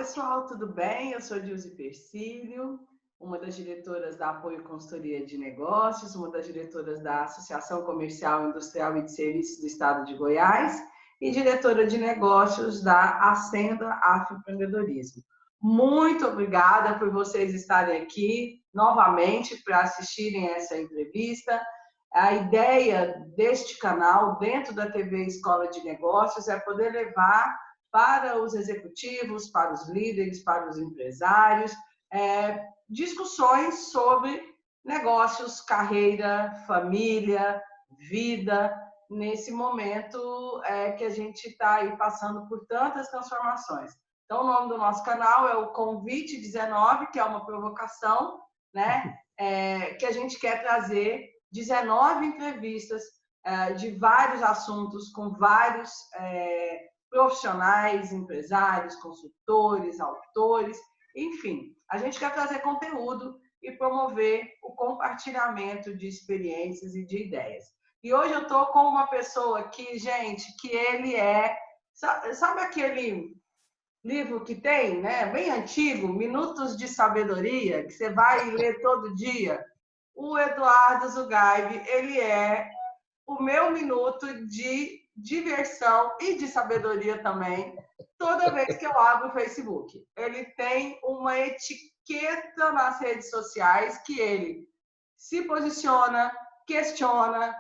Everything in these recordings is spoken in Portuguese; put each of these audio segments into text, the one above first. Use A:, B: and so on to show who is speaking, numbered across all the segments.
A: pessoal, tudo bem? Eu sou Dilze Persílio, uma das diretoras da Apoio e Consultoria de Negócios, uma das diretoras da Associação Comercial, Industrial e de Serviços do Estado de Goiás e diretora de negócios da Ascenda Afroempreendedorismo. Muito obrigada por vocês estarem aqui novamente para assistirem essa entrevista. A ideia deste canal, dentro da TV Escola de Negócios, é poder levar para os executivos, para os líderes, para os empresários, discussões sobre negócios, carreira, família, vida, nesse momento que a gente está aí passando por tantas transformações. Então, o nome do nosso canal é o Convite 19, que é uma provocação, né? Que a gente quer trazer 19 entrevistas de vários assuntos, com vários profissionais, empresários, consultores, autores, enfim. A gente quer trazer conteúdo e promover o compartilhamento de experiências e de ideias. E hoje eu estou com uma pessoa aqui, gente, que ele é... Sabe aquele livro que tem, né, bem antigo, Minutos de Sabedoria, que você vai ler todo dia? O Eduardo Zugaib, ele é o meu minuto de diversão e de sabedoria também, toda vez que eu abro o Facebook. Ele tem uma etiqueta nas redes sociais que ele se posiciona, questiona,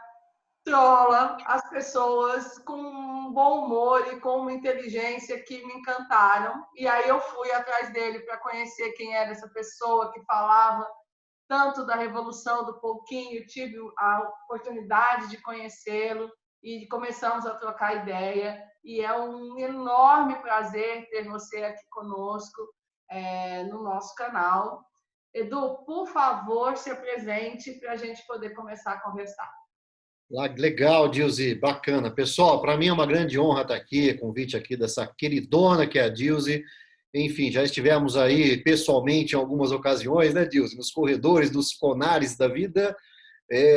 A: trola as pessoas com um bom humor e com uma inteligência que me encantaram. E aí eu fui atrás dele para conhecer quem era essa pessoa que falava tanto da Revolução do Pouquinho, tive a oportunidade de conhecê-lo e começamos a trocar ideia. E é um enorme prazer ter você aqui conosco no nosso canal. Edu, por favor, se apresente para a gente poder começar a conversar.
B: Legal, Dilze, bacana. Pessoal, para mim é uma grande honra estar aqui, convite aqui dessa queridona que é a Dilze. Enfim, já estivemos aí pessoalmente em algumas ocasiões, né, Dilze? Nos corredores, dos conares da vida.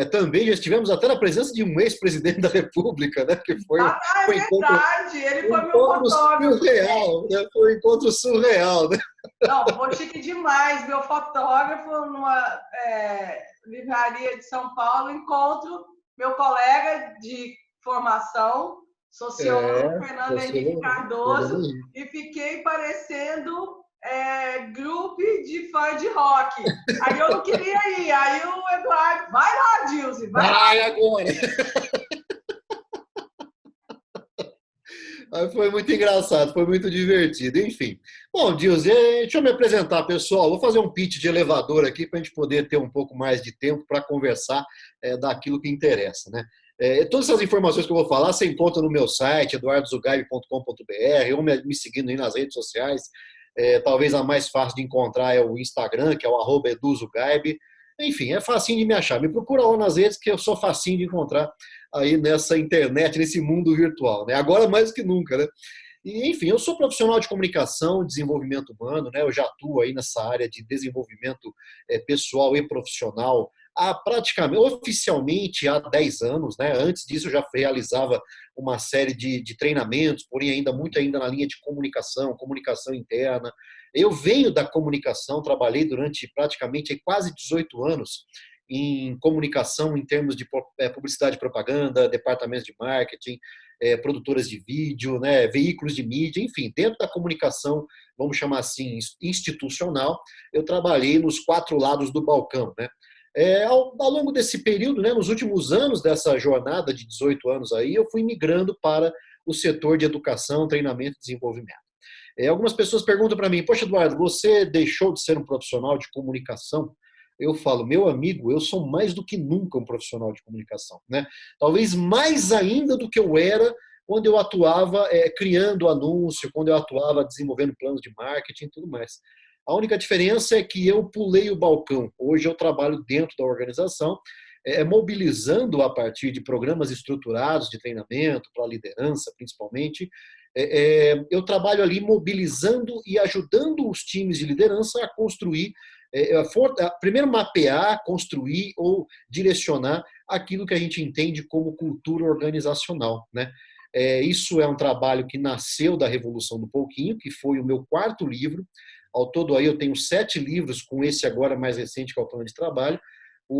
B: Também já estivemos até na presença de um ex-presidente da República, né? Que foi
A: é verdade, ele foi meu fotógrafo.
B: Surreal, né? Foi um encontro surreal, né?
A: Não, foi chique demais. Meu fotógrafo numa livraria de São Paulo, encontro meu colega de formação, sociólogo Fernando Henrique Cardoso, e fiquei parecendo grupo de fã de rock. Aí eu não queria ir. Aí o Eduardo, vai lá, Dilze,
B: vai agora! Aí foi muito engraçado, foi muito divertido, enfim. Bom, Dilze, deixa eu me apresentar, pessoal. Vou fazer um pitch de elevador aqui para a gente poder ter um pouco mais de tempo para conversar daquilo que interessa, né? Todas essas informações que eu vou falar você encontra no meu site, eduardozugaib.com.br, ou me seguindo aí nas redes sociais. Talvez a mais fácil de encontrar é o Instagram, que é o @eduzugaib. Enfim, é facinho de me achar. Me procura lá nas redes, que eu sou facinho de encontrar aí nessa internet, nesse mundo virtual, né? Agora mais do que nunca, né? E, enfim, eu sou profissional de comunicação, desenvolvimento humano, né? Eu já atuo aí nessa área de desenvolvimento pessoal e profissional há praticamente, oficialmente, há 10 anos, né? Antes disso, eu já realizava uma série de treinamentos, porém ainda muito ainda na linha de comunicação, comunicação interna. Eu venho da comunicação, trabalhei durante praticamente quase 18 anos em comunicação em termos de publicidade e propaganda, departamentos de marketing, produtoras de vídeo, né, veículos de mídia, enfim, dentro da comunicação, vamos chamar assim, institucional, eu trabalhei nos 4 lados do balcão, né? Ao longo desse período, né, nos últimos anos dessa jornada de 18 anos aí, eu fui migrando para o setor de educação, treinamento e desenvolvimento. Algumas pessoas perguntam para mim, poxa, Eduardo, você deixou de ser um profissional de comunicação? Eu falo, meu amigo, eu sou mais do que nunca um profissional de comunicação, né? Talvez mais ainda do que eu era quando eu atuava criando anúncio, quando eu atuava desenvolvendo planos de marketing e tudo mais. A única diferença é que eu pulei o balcão. Hoje eu trabalho dentro da organização, mobilizando a partir de programas estruturados de treinamento para a liderança, principalmente. Eu trabalho ali mobilizando e ajudando os times de liderança a construir, primeiro mapear, construir ou direcionar aquilo que a gente entende como cultura organizacional, né? Isso é um trabalho que nasceu da Revolução do Pouquinho, que foi o meu quarto livro. Ao todo aí eu tenho 7 livros, com esse agora mais recente, que é o Plano de Trabalho.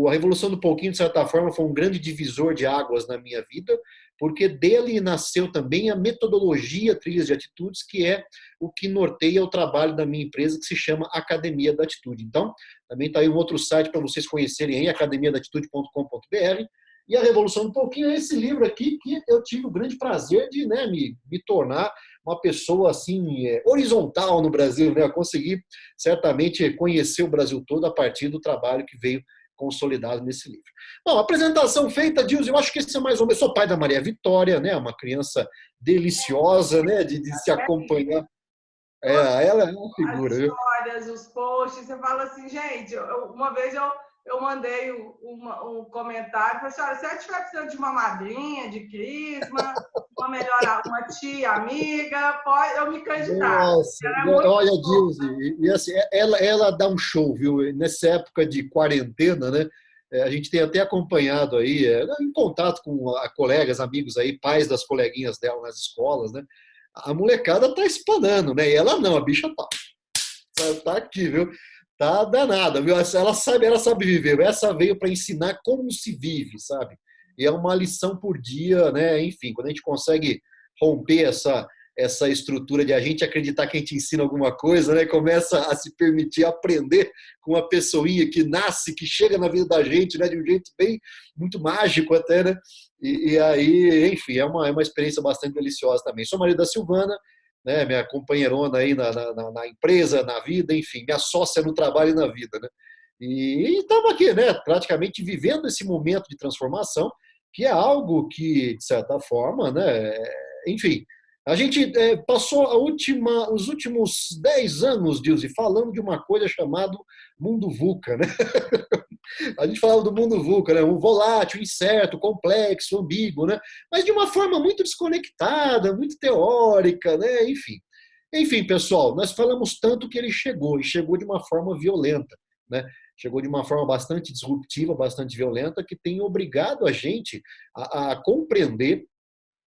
B: A Revolução do Pouquinho, de certa forma, foi um grande divisor de águas na minha vida, porque dele nasceu também a metodologia Trilhas de Atitudes, que é o que norteia o trabalho da minha empresa, que se chama Academia da Atitude. Então, também está aí um outro site para vocês conhecerem aí, academiadaatitude.com.br. E a Revolução do Pouquinho é esse livro aqui que eu tive o grande prazer de, né, me tornar uma pessoa assim horizontal no Brasil, né? Eu consegui certamente conhecer o Brasil todo a partir do trabalho que veio consolidado nesse livro. Bom, apresentação feita, Dilson, eu acho que esse é mais ou menos. Eu sou pai da Maria Vitória, né? Uma criança deliciosa, né? De se acompanhar. Ela é uma
A: As
B: figura, viu?
A: histórias, os posts, você fala assim, gente, uma vez eu mandei um comentário, falei assim, olha, se eu estiver precisando de uma madrinha, de crisma, uma tia, amiga, eu me candidato.
B: Nossa,
A: Ela é muito
B: olha,
A: boa.
B: Dilson, e assim, ela dá um show, viu? Nessa época de quarentena, né? A gente tem até acompanhado aí, em contato com colegas, amigos aí, pais das coleguinhas dela nas escolas, né? A molecada tá espanando, né? E ela não, a bicha tá aqui, viu? Tá danada, viu? Ela sabe viver. Essa veio para ensinar como se vive, sabe? E é uma lição por dia, né? Enfim, quando a gente consegue romper essa estrutura de a gente acreditar que a gente ensina alguma coisa, né? Começa a se permitir aprender com uma pessoinha que nasce, que chega na vida da gente, né? De um jeito bem, muito mágico até, né? E aí, enfim, é uma experiência bastante deliciosa também. Sou marido da Silvana, né, minha companheirona aí na empresa, na vida, enfim, minha sócia no trabalho e na vida, né? E estamos aqui, né, praticamente vivendo esse momento de transformação, que é algo que, de certa forma, né, enfim, a gente passou os últimos 10 anos, Dilce, falando de uma coisa chamada mundo VUCA, né? A gente falava do mundo VUCA, né? Um volátil, incerto, complexo, ambíguo, né? Mas de uma forma muito desconectada, muito teórica, né? Enfim. Enfim, pessoal, nós falamos tanto que ele chegou, e chegou de uma forma violenta, né? Chegou de uma forma bastante disruptiva, bastante violenta, que tem obrigado a gente a compreender,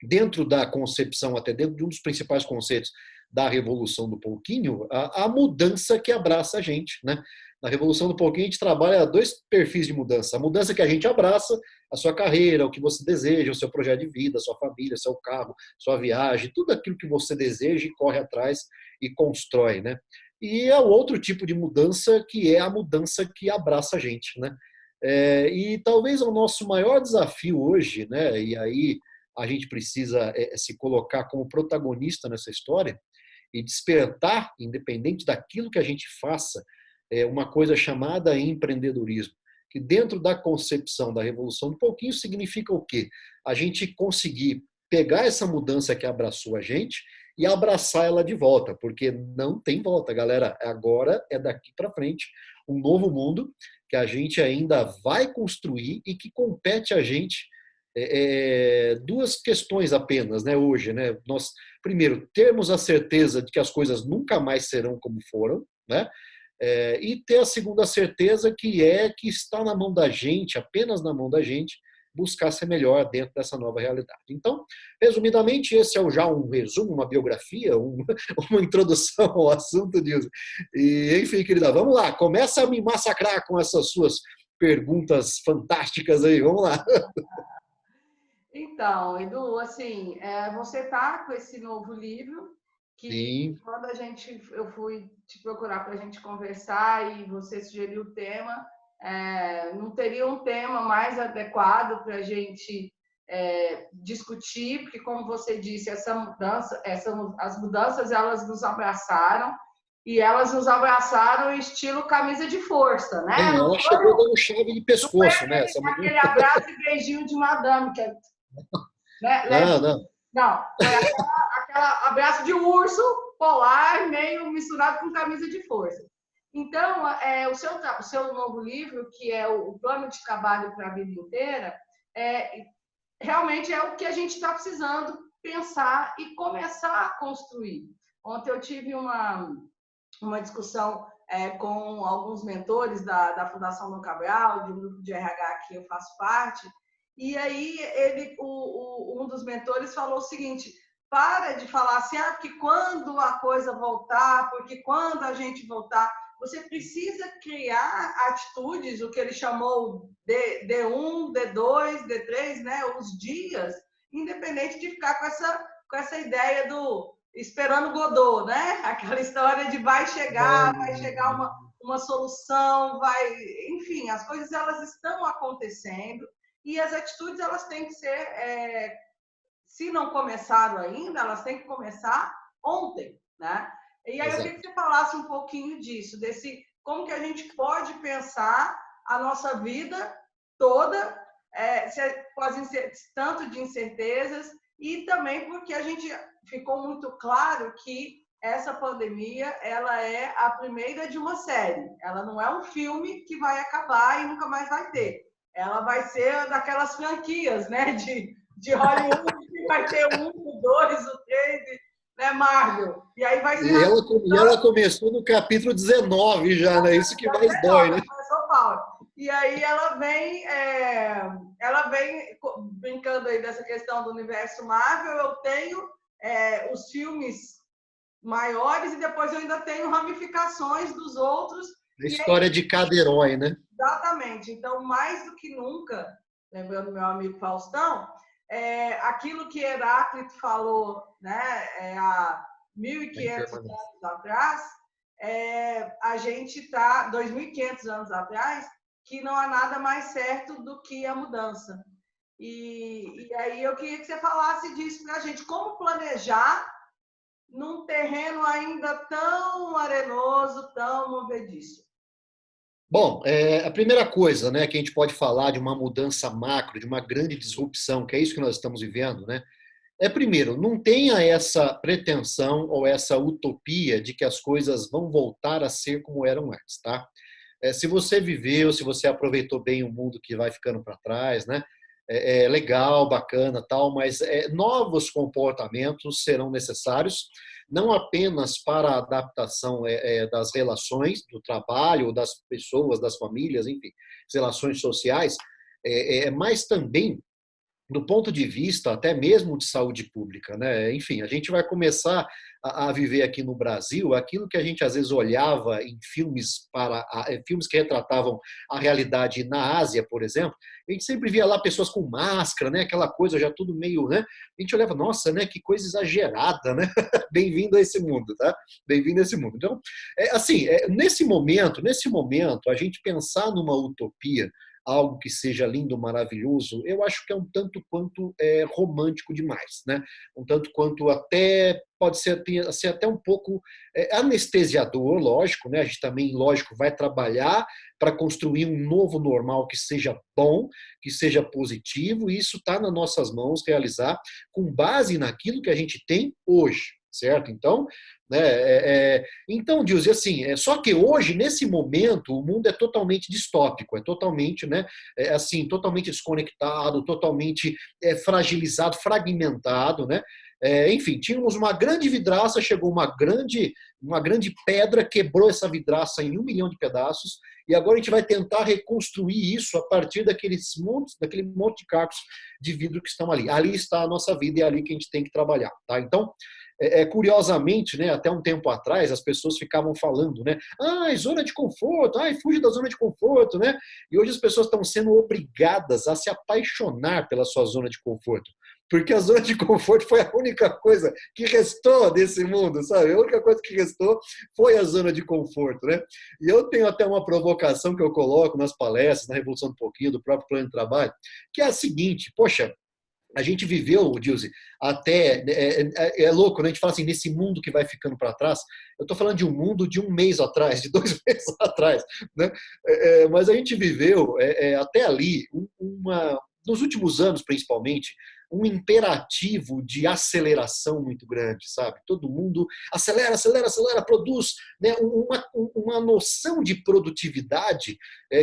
B: dentro da concepção, até dentro de um dos principais conceitos da Revolução do Pouquinho, a mudança que abraça a gente, né? Na Revolução do Pouquinho, a gente trabalha 2 perfis de mudança. A mudança que a gente abraça, a sua carreira, o que você deseja, o seu projeto de vida, a sua família, seu carro, sua viagem, tudo aquilo que você deseja e corre atrás e constrói, né? E é o outro tipo de mudança que é a mudança que abraça a gente, né? E talvez o nosso maior desafio hoje, né? E aí a gente precisa se colocar como protagonista nessa história e despertar, independente daquilo que a gente faça, uma coisa chamada empreendedorismo, que dentro da concepção da Revolução do Pouquinho significa o quê? A gente conseguir pegar essa mudança que abraçou a gente e abraçar ela de volta, porque não tem volta, galera. Agora é daqui para frente um novo mundo que a gente ainda vai construir e que compete a gente 2 questões apenas, né, hoje, né? Nós, primeiro, termos a certeza de que as coisas nunca mais serão como foram, né? E ter a segunda certeza que está na mão da gente, apenas na mão da gente, buscar ser melhor dentro dessa nova realidade. Então, resumidamente, esse é já um resumo, uma biografia, uma introdução ao assunto disso. E, enfim, querida, vamos lá, começa a me massacrar com essas suas perguntas fantásticas aí, vamos lá.
A: Então, Edu, assim, você tá com esse novo livro que
B: Sim.
A: quando eu fui te procurar para a gente conversar e você sugeriu o tema, não teria um tema mais adequado para a gente discutir, porque como você disse, as mudanças elas nos abraçaram e elas nos abraçaram estilo camisa de força, né? Não
B: Ela
A: foi,
B: chegou dando chave de
A: foi
B: pescoço, né? Essa mulher.
A: aquele abraço e beijinho de madame, né?
B: Não, não.
A: Não, foi aquela abraço de urso polar, meio misturado com camisa de força. Então, o seu novo livro, que é o Plano de Trabalho para a Vida Inteira, realmente é o que a gente está precisando pensar e começar a construir. Ontem eu tive uma discussão com alguns mentores da Fundação Dom Cabral, de um grupo de RH que eu faço parte, E aí um dos mentores falou o seguinte: para de falar assim, que quando a coisa voltar, porque quando a gente voltar, você precisa criar atitudes, o que ele chamou de D1, D2, D3, né? Os dias, independente de ficar com essa ideia do esperando Godot, né? Aquela história de vai chegar uma solução, enfim, as coisas elas estão acontecendo e as atitudes elas têm que ser, se não começaram ainda, elas têm que começar ontem, né? E aí eu queria que você falasse um pouquinho disso, desse como que a gente pode pensar a nossa vida toda, tanto de incertezas, e também porque a gente ficou muito claro que essa pandemia ela é a primeira de uma série. Ela não é um filme que vai acabar e nunca mais vai ter. Ela vai ser daquelas franquias, né, de Hollywood, que vai ter o 2, o 3, né, Marvel. E aí vai ser.
B: E ela começou no capítulo 19 já, né? Isso que mais dói, né?
A: E aí ela vem brincando aí dessa questão do universo Marvel. Eu tenho os filmes maiores e depois eu ainda tenho ramificações dos outros.
B: A história de cada herói, né?
A: Exatamente. Então, mais do que nunca, lembrando meu amigo Faustão, aquilo que Heráclito falou, né, há 1.500 anos atrás, a gente está, 2.500 anos atrás, que não há nada mais certo do que a mudança. E aí eu queria que você falasse disso para a gente, como planejar num terreno ainda tão arenoso, tão movediço.
B: Bom, a primeira coisa, né, que a gente pode falar de uma mudança macro, de uma grande disrupção, que é isso que nós estamos vivendo, né? Primeiro, não tenha essa pretensão ou essa utopia de que as coisas vão voltar a ser como eram antes, tá? Se você viveu, se você aproveitou bem o mundo que vai ficando para trás, né? É legal, bacana, tal, mas novos comportamentos serão necessários, não apenas para a adaptação das relações, do trabalho, das pessoas, das famílias, enfim, as relações sociais, mas também do ponto de vista até mesmo de saúde pública, né? Enfim, a gente vai começar a viver aqui no Brasil aquilo que a gente às vezes olhava em filmes filmes que retratavam a realidade na Ásia, por exemplo. A gente sempre via lá pessoas com máscara, né? Aquela coisa já tudo meio, né? A gente olhava, nossa, né? Que coisa exagerada, né? Bem-vindo a esse mundo, tá? Bem-vindo a esse mundo. Então, nesse momento, a gente pensar numa utopia, algo que seja lindo, maravilhoso, eu acho que é um tanto quanto romântico demais, né? Um tanto quanto até pode ser até um pouco anestesiador, lógico, né? A gente também, lógico, vai trabalhar para construir um novo normal que seja bom, que seja positivo, e isso está nas nossas mãos realizar com base naquilo que a gente tem hoje, certo? Então, né, então, Dilce, assim, só que hoje, nesse momento, o mundo é totalmente distópico, é totalmente, né, assim, totalmente desconectado, totalmente fragilizado, fragmentado, né? Enfim, tínhamos uma grande vidraça, chegou uma grande pedra, quebrou essa vidraça em 1 milhão de pedaços, e agora a gente vai tentar reconstruir isso a partir daquele monte de cacos de vidro que estão ali. Ali está a nossa vida e é ali que a gente tem que trabalhar, tá? Então, curiosamente, né, até um tempo atrás, as pessoas ficavam falando, né, zona de conforto, fuge da zona de conforto, né? E hoje as pessoas estão sendo obrigadas a se apaixonar pela sua zona de conforto, porque a zona de conforto foi a única coisa que restou desse mundo, sabe? A única coisa que restou foi a zona de conforto, né? E eu tenho até uma provocação que eu coloco nas palestras, na Revolução do Pouquinho, do próprio Plano de Trabalho, que é a seguinte, poxa, a gente viveu, Dilce, até. É louco, né? A gente fala assim, nesse mundo que vai ficando para trás. Eu estou falando de um mundo de 1 mês atrás, de 2 meses atrás. Né? Mas a gente viveu até ali, nos últimos anos principalmente, um imperativo de aceleração muito grande, sabe? Todo mundo acelera, acelera, acelera, produz, né? Uma noção de produtividade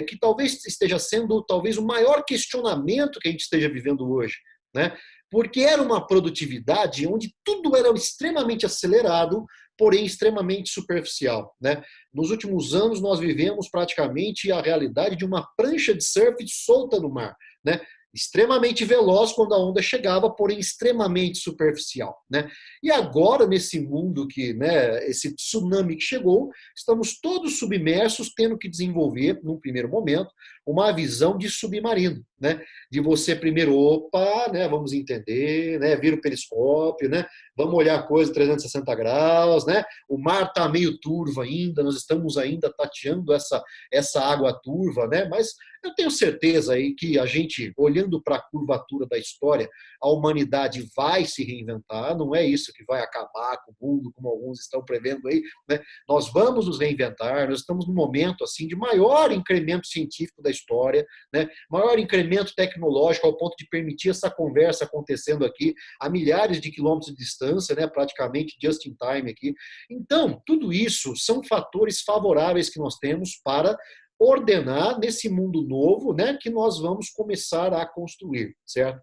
B: que talvez esteja sendo talvez o maior questionamento que a gente esteja vivendo hoje. Né? Porque era uma produtividade onde tudo era extremamente acelerado, porém extremamente superficial. Né? Nos últimos anos, nós vivemos praticamente a realidade de uma prancha de surf solta no mar. Né? extremamente veloz quando a onda chegava, porém extremamente superficial, né? E agora, nesse mundo que, né, esse tsunami que chegou, estamos todos submersos, tendo que desenvolver, num primeiro momento, uma visão de submarino, né? De você primeiro, opa, né, vamos entender, né, vira o periscópio, né, vamos olhar a coisa 360 graus, né? O mar está meio turvo ainda, nós estamos ainda tateando essa água turva, né? Mas eu tenho certeza aí que a gente, olhando para a curvatura da história, a humanidade vai se reinventar, não é isso que vai acabar com o mundo, como alguns estão prevendo aí, né? Nós vamos nos reinventar, nós estamos num momento assim de maior incremento científico da história, né? Maior incremento tecnológico ao ponto de permitir essa conversa acontecendo aqui a milhares de quilômetros de distância, né? Praticamente just in time aqui. Então, tudo isso são fatores favoráveis que nós temos para ordenar nesse mundo novo, né, que nós vamos começar a construir, certo?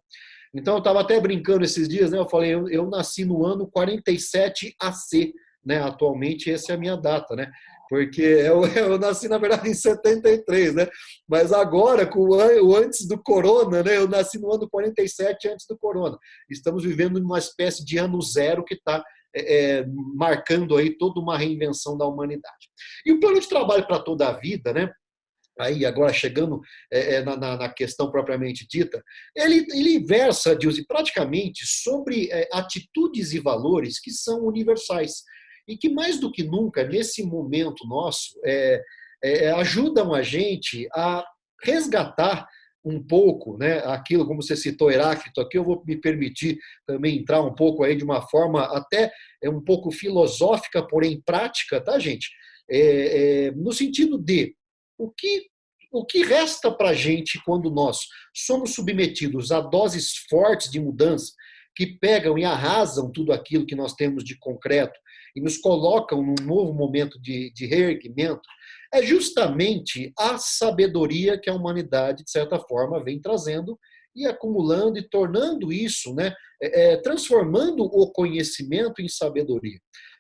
B: Então, eu estava até brincando esses dias, né? Eu falei, eu nasci no ano 47 AC, né? Atualmente, essa é a minha data, né? Porque eu nasci, na verdade, em 73, né? Mas agora, com o antes do corona, né? Eu nasci no ano 47 antes do corona. Estamos vivendo uma espécie de ano zero que está marcando aí toda uma reinvenção da humanidade. E o plano de trabalho para toda a vida, né? Aí agora chegando na questão propriamente dita, ele versa, Dilce, praticamente sobre atitudes e valores que são universais e que mais do que nunca, nesse momento nosso, ajudam a gente a resgatar um pouco, né, aquilo, como você citou Heráclito aqui, eu vou me permitir também entrar um pouco aí de uma forma até um pouco filosófica, porém prática, tá, gente? No sentido de o que resta para a gente quando nós somos submetidos a doses fortes de mudança que pegam e arrasam tudo aquilo que nós temos de concreto e nos colocam num novo momento de reerguimento, é justamente a sabedoria que a humanidade, de certa forma, vem trazendo e acumulando e tornando isso, né, transformando o conhecimento em sabedoria.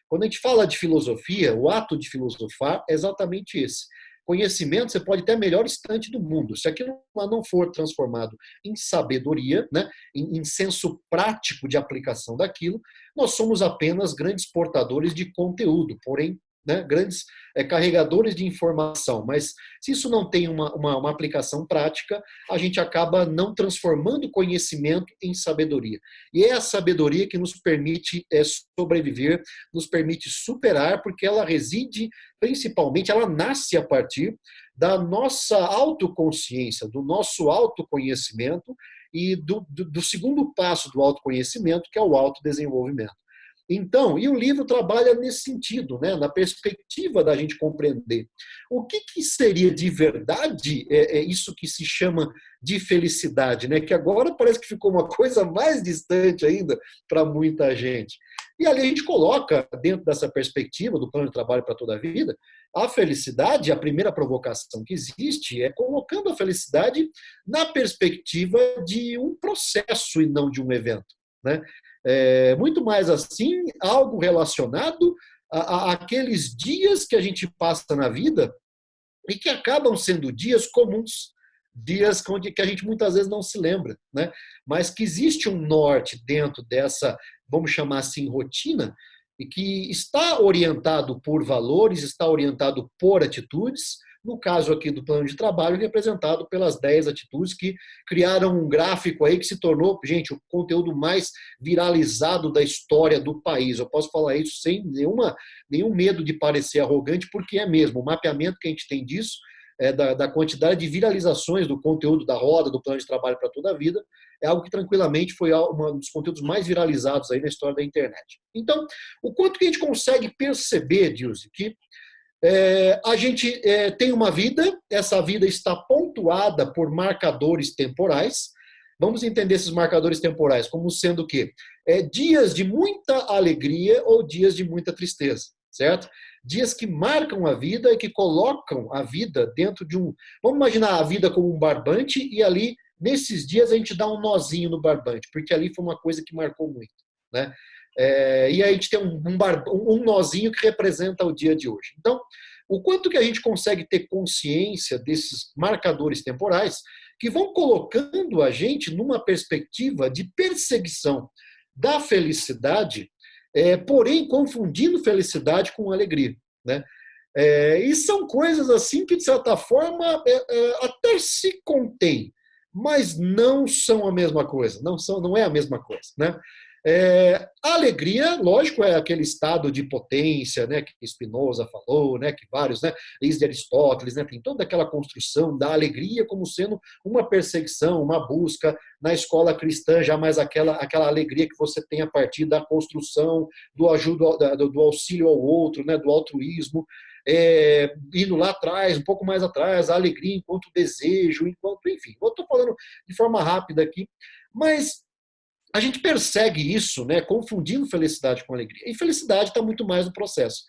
B: Quando a gente fala de filosofia, o ato de filosofar é exatamente esse. Conhecimento, você pode ter a melhor estante do mundo. Se aquilo não for transformado em sabedoria, né, em senso prático de aplicação daquilo, nós somos apenas grandes portadores de conteúdo, porém, né, grandes carregadores de informação. Mas se isso não tem uma aplicação prática, a gente acaba não transformando conhecimento em sabedoria. E é a sabedoria que nos permite sobreviver, nos permite superar, porque ela reside, principalmente, ela nasce a partir da nossa autoconsciência, do nosso autoconhecimento e do segundo passo do autoconhecimento, que é o autodesenvolvimento. Então, e o livro trabalha nesse sentido, né, na perspectiva da gente compreender o que seria de verdade isso que se chama de felicidade, né, que agora parece que ficou uma coisa mais distante ainda para muita gente. E ali a gente coloca, dentro dessa perspectiva do plano de trabalho para toda a vida, a felicidade, a primeira provocação que existe é colocando a felicidade na perspectiva de um processo e não de um evento, né? Muito mais assim, algo relacionado àqueles dias que a gente passa na vida e que acabam sendo dias comuns, dias que a gente muitas vezes não se lembra, né? Mas que existe um norte dentro dessa, vamos chamar assim, rotina, e que está orientado por valores, está orientado por atitudes, no caso aqui do plano de trabalho, representado pelas 10 atitudes que criaram um gráfico aí que se tornou, gente, o conteúdo mais viralizado da história do país. Eu posso falar isso sem nenhum medo de parecer arrogante, porque é mesmo. O mapeamento que a gente tem disso, da quantidade de viralizações do conteúdo da roda, do plano de trabalho para toda a vida, é algo que tranquilamente foi um dos conteúdos mais viralizados aí na história da internet. Então, o quanto que a gente consegue perceber, Dilce, que a gente tem uma vida, essa vida está pontuada por marcadores temporais. Vamos entender esses marcadores temporais como sendo o quê? Dias de muita alegria ou dias de muita tristeza, certo? Dias que marcam a vida e que colocam a vida dentro de um... Vamos imaginar a vida como um barbante e ali, nesses dias, a gente dá um nozinho no barbante, porque ali foi uma coisa que marcou muito, né? E aí a gente tem um nozinho que representa o dia de hoje. Então, O quanto que a gente consegue ter consciência desses marcadores temporais que vão colocando a gente numa perspectiva de perseguição da felicidade, porém confundindo felicidade com alegria, né? E são coisas assim que, de certa forma, até se contêm, mas não são a mesma coisa, não é a mesma coisa, né? A alegria, lógico, é aquele estado de potência, né, que Spinoza falou, né, que vários, né, desde Aristóteles, né, tem toda aquela construção da alegria como sendo uma perseguição, uma busca na escola cristã, já mais aquela alegria que você tem a partir da construção, do ajuda, do auxílio ao outro, né, do altruísmo, indo lá atrás, um pouco mais atrás, a alegria enquanto desejo, enquanto, enfim, eu estou falando de forma rápida aqui, mas a gente persegue isso, né, confundindo felicidade com alegria. E felicidade está muito mais no processo.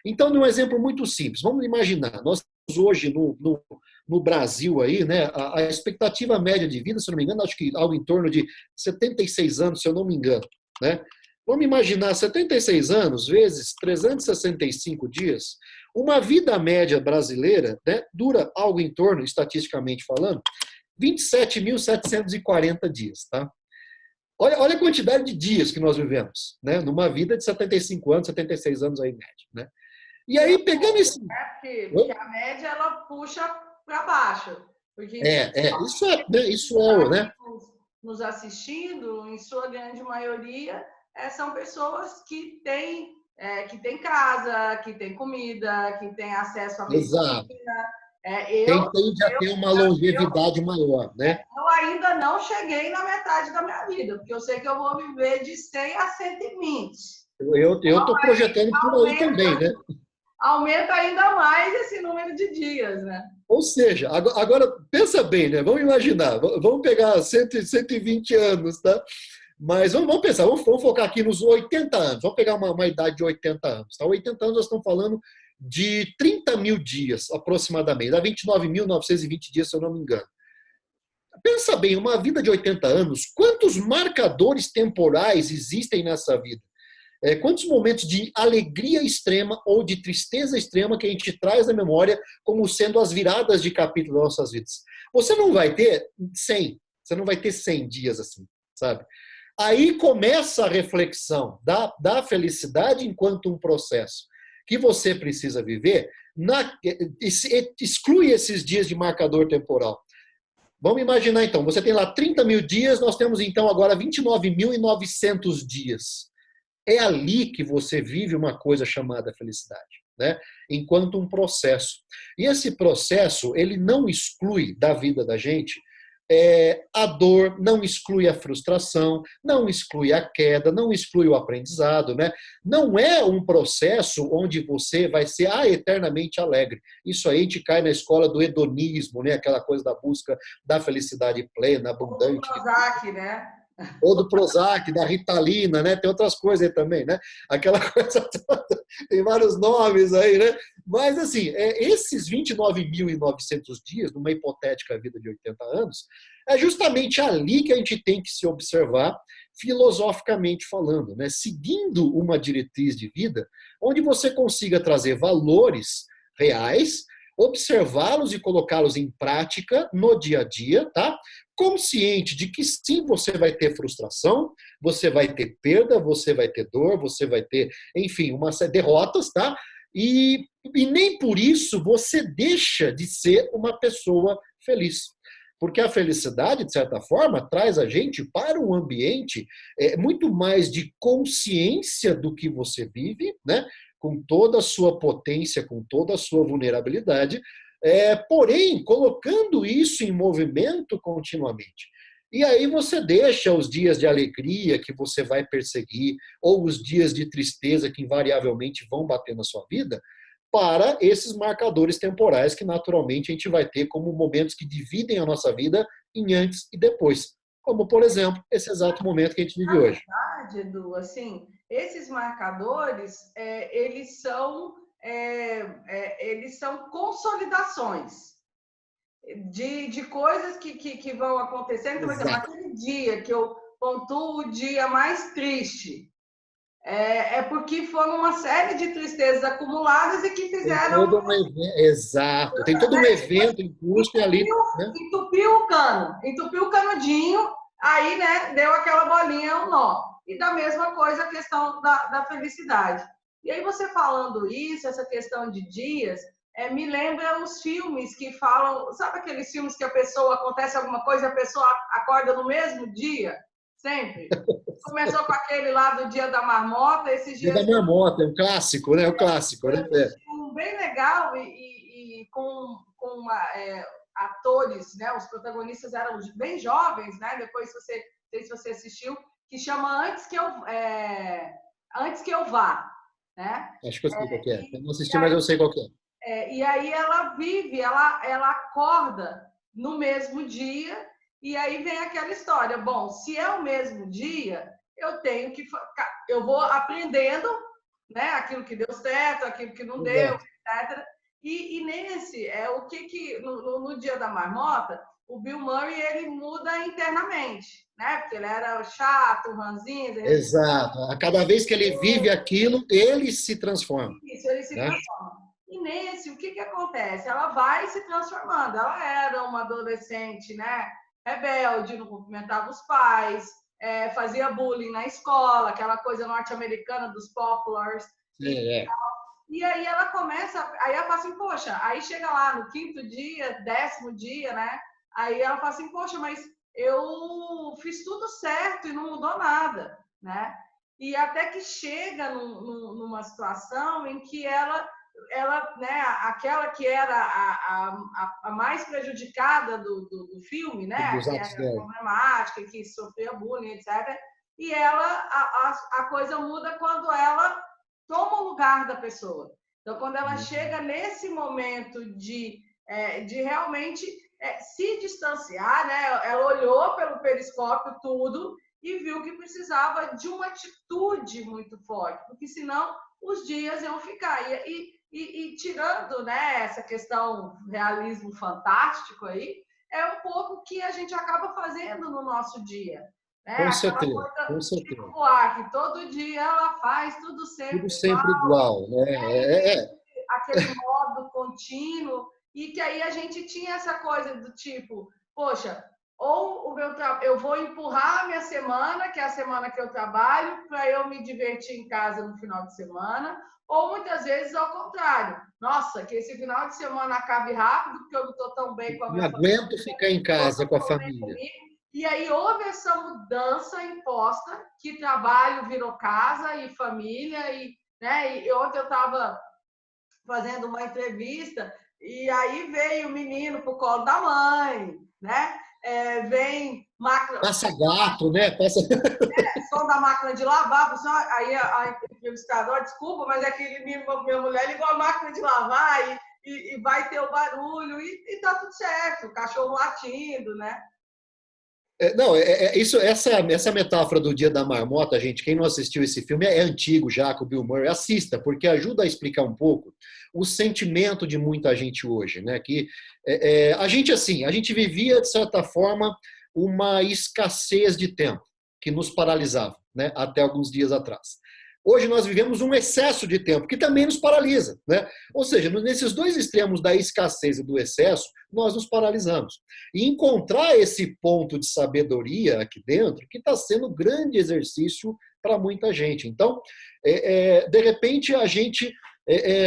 B: Então, num exemplo muito simples, vamos imaginar, nós temos hoje no Brasil aí, né, a expectativa média de vida, se não me engano, acho que algo em torno de 76 anos, se eu não me engano, né? Vamos imaginar 76 anos vezes 365 dias, uma vida média brasileira, né, dura algo em torno, estatisticamente falando, 27.740 dias, tá? Olha a quantidade de dias que nós vivemos, né? Numa vida de 75 anos, 76 anos aí, média, né? E aí, pegando esse...
A: Porque a média, ela puxa para baixo. Porque
B: isso é, né?
A: Nos assistindo, em sua grande maioria, são pessoas que têm casa, que têm comida, que têm acesso à medicina.
B: Exato. Quem tende a ter uma longevidade maior, né?
A: Eu ainda não cheguei na metade da minha vida, porque eu sei que eu vou viver de 100 a 120.
B: Eu estou projetando por aí também, né?
A: Aumenta ainda mais esse número de dias, né?
B: Ou seja, agora pensa bem, né? Vamos imaginar, vamos pegar 120 anos, tá? Mas vamos pensar, vamos focar aqui nos 80 anos, vamos pegar uma idade de 80 anos. Tá? 80 anos nós estamos falando de 30 mil dias, aproximadamente, dá 29.920 dias, se eu não me engano. Pensa bem, uma vida de 80 anos, quantos marcadores temporais existem nessa vida? Quantos momentos de alegria extrema ou de tristeza extrema que a gente traz na memória como sendo as viradas de capítulo das nossas vidas? Você não vai ter 100, você não vai ter 100 dias assim, sabe? Aí começa a reflexão da felicidade enquanto um processo que você precisa viver, exclui esses dias de marcador temporal. Vamos imaginar então, você tem lá 30 mil dias, nós temos então agora 29.900 dias. É ali que você vive uma coisa chamada felicidade, né? Enquanto um processo. E esse processo, ele não exclui da vida da gente a dor, não exclui a frustração, não exclui a queda, não exclui o aprendizado, né? Não é um processo onde você vai ser eternamente alegre. Isso aí a gente cai na escola do hedonismo, né? Aquela coisa da busca da felicidade plena, abundante.
A: O Prozac, né?
B: Ou do Prozac, da Ritalina, né? Tem outras coisas aí também, né? Aquela coisa toda, tem vários nomes aí, né? Mas, assim, esses 29.900 dias, numa hipotética vida de 80 anos, é justamente ali que a gente tem que se observar, filosoficamente falando, né? Seguindo uma diretriz de vida, onde você consiga trazer valores reais, observá-los e colocá-los em prática no dia a dia, tá? Consciente de que sim, você vai ter frustração, você vai ter perda, você vai ter dor, você vai ter, enfim, umas derrotas, tá? E nem por isso você deixa de ser uma pessoa feliz. Porque a felicidade, de certa forma, traz a gente para um ambiente muito mais de consciência do que você vive, né? Com toda a sua potência, com toda a sua vulnerabilidade, porém, colocando isso em movimento continuamente. E aí você deixa os dias de alegria que você vai perseguir, ou os dias de tristeza que invariavelmente vão bater na sua vida, para esses marcadores temporais que naturalmente a gente vai ter como momentos que dividem a nossa vida em antes e depois. Como, por exemplo, esse exato momento que a gente vive hoje.
A: Na verdade, Edu, assim, esses marcadores, eles são consolidações de coisas que vão acontecendo. Por exemplo, aquele dia que eu pontuo o dia mais triste, é porque foram uma série de tristezas acumuladas e que
B: Tem
A: fizeram,
B: todo um evento, exato, tem todo um
A: né, tipo,
B: evento em curso e ali, né?
A: entupiu o canudinho, aí, né, deu aquela bolinha, um nó. E da mesma coisa a questão da felicidade. E aí você falando isso, essa questão de dias, me lembra os filmes que falam, sabe aqueles filmes que a pessoa, acontece alguma coisa e a pessoa acorda no mesmo dia? Sempre. Começou com aquele lá do Dia da Marmota, esses
B: Dia da
A: dias
B: Marmota, é um clássico, né? É um clássico,
A: eu
B: né? É.
A: assisti um bem legal e com atores, né? Os protagonistas eram bem jovens, né? Depois, não sei se você assistiu, que chama Antes que eu vá, né?
B: Acho que eu sei qual que é. Eu não
A: E
B: assisti, mas eu sei qual que é.
A: e aí ela vive, ela acorda no mesmo dia, e aí vem aquela história. Bom, se é o mesmo dia, eu vou aprendendo, né, aquilo que deu certo, aquilo que não deu,
B: Exato.
A: etc. E nesse, o que no Dia da Marmota, o Bill Murray ele muda internamente, né? Porque ele era chato, ranzinza,
B: Exato. A cada vez que ele vive aquilo, ele se transforma,
A: isso, ele se
B: né?
A: transforma. E nesse, o que acontece? Ela vai se transformando. Ela era uma adolescente, né? Rebelde, não cumprimentava os pais, fazia bullying na escola, aquela coisa norte-americana dos populars.
B: É, é.
A: E aí ela começa, aí ela fala assim, poxa, aí chega lá no quinto dia, 10º dia, né? Aí ela fala assim, poxa, mas eu fiz tudo certo e não mudou nada, né? E até que chega numa situação em que né, aquela que era a mais prejudicada do filme, né?
B: Dos
A: Que
B: atos
A: era
B: dela.
A: problemática, que sofria bullying, etc. E a coisa muda quando ela toma o lugar da pessoa. Então, quando ela chega nesse momento de realmente se distanciar, né? Ela olhou pelo periscópio tudo e viu que precisava de uma atitude muito forte, porque senão os dias iam ficar. E tirando, né, essa questão realismo fantástico aí, é um pouco que a gente acaba fazendo no nosso dia. Né?
B: Com
A: Aquela
B: certeza,
A: coisa
B: com
A: tipo
B: certeza.
A: voar, que todo dia ela faz tudo
B: Tudo
A: sempre
B: sempre igual, né?
A: aquele modo contínuo, e que aí a gente tinha essa coisa do tipo, poxa, ou eu vou empurrar a minha semana, que é a semana que eu trabalho, para eu me divertir em casa no final de semana, ou muitas vezes ao contrário. Nossa, que esse final de semana acabe rápido, porque eu não estou tão bem com a
B: Não
A: minha
B: aguento ficar em casa com a família.
A: família. E aí houve essa mudança imposta, que trabalho virou casa e família, né? E ontem eu estava fazendo uma entrevista e aí veio o menino pro colo da mãe, né? Vem máquina,
B: Passa gato, né? Passa...
A: som da máquina de lavar, aí a entrevistadora, desculpa, mas é que minha mulher ligou a máquina de lavar e vai ter o barulho e tá tudo certo, o cachorro latindo, né?
B: Não, essa metáfora do Dia da Marmota, gente, quem não assistiu esse filme é antigo já, com o Bill Murray, assista, porque ajuda a explicar um pouco o sentimento de muita gente hoje, né? Que a gente, assim, a gente vivia, de certa forma, uma escassez de tempo que nos paralisava, né? Até alguns dias atrás. Hoje nós vivemos um excesso de tempo que também nos paralisa, né? Ou seja, nesses dois extremos da escassez e do excesso, nós nos paralisamos. E encontrar esse ponto de sabedoria aqui dentro, que está sendo um grande exercício para muita gente. Então, de repente, a gente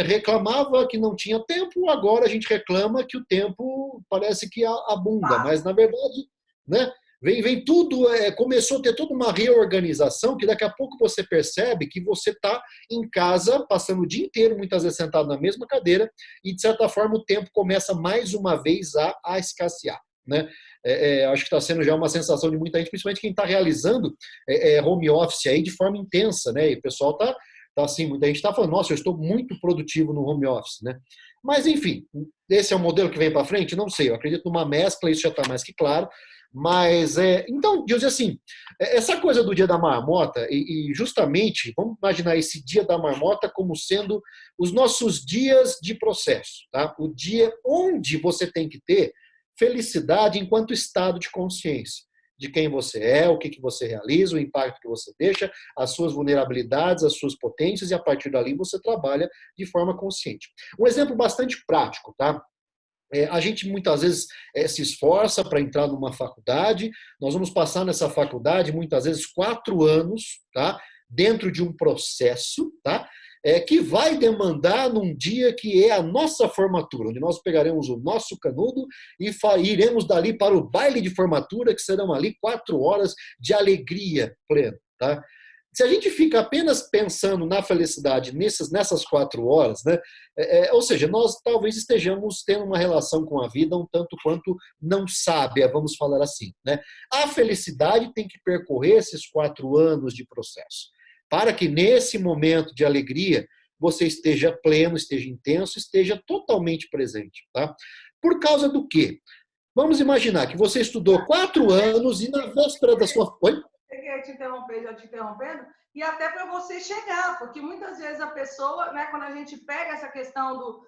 B: reclamava que não tinha tempo, agora a gente reclama que o tempo parece que abunda, mas na verdade, né? Vem tudo, começou a ter toda uma reorganização que daqui a pouco você percebe que você está em casa, passando o dia inteiro, muitas vezes sentado na mesma cadeira, e de certa forma o tempo começa mais uma vez a escassear. Né? Acho que está sendo já uma sensação de muita gente, principalmente quem está realizando home office aí de forma intensa, né? E o pessoal está assim, muita gente está falando, nossa, eu estou muito produtivo no home office, né? Mas enfim, esse é o modelo que vem para frente? Não sei, eu acredito numa mescla, isso já está mais que claro. Mas, então, dizer assim, essa coisa do Dia da Marmota, e justamente, vamos imaginar esse Dia da Marmota como sendo os nossos dias de processo, tá? O dia onde você tem que ter felicidade enquanto estado de consciência. de quem você é, o que você realiza, o impacto que você deixa, as suas vulnerabilidades, as suas potências, e a partir dali você trabalha de forma consciente. Um exemplo bastante prático, tá? A gente muitas vezes se esforça para entrar numa faculdade, nós vamos passar nessa faculdade muitas vezes 4 anos, tá? Dentro de um processo, tá? Que vai demandar num dia que é a nossa formatura, onde nós pegaremos o nosso canudo e iremos dali para o baile de formatura, que serão ali 4 horas de alegria plena, tá? Se a gente fica apenas pensando na felicidade nessas 4 horas, né? Ou seja, nós talvez estejamos tendo uma relação com a vida um tanto quanto não sábia, vamos falar assim, né? A felicidade tem que percorrer esses 4 anos de processo, para que nesse momento de alegria você esteja pleno, esteja intenso, esteja totalmente presente, tá? Por causa do quê? Vamos imaginar que você estudou 4 anos e na véspera da sua... Oi?
A: Queria te interromper, já te interrompendo, e até para você chegar, porque muitas vezes a pessoa, né, quando a gente pega essa questão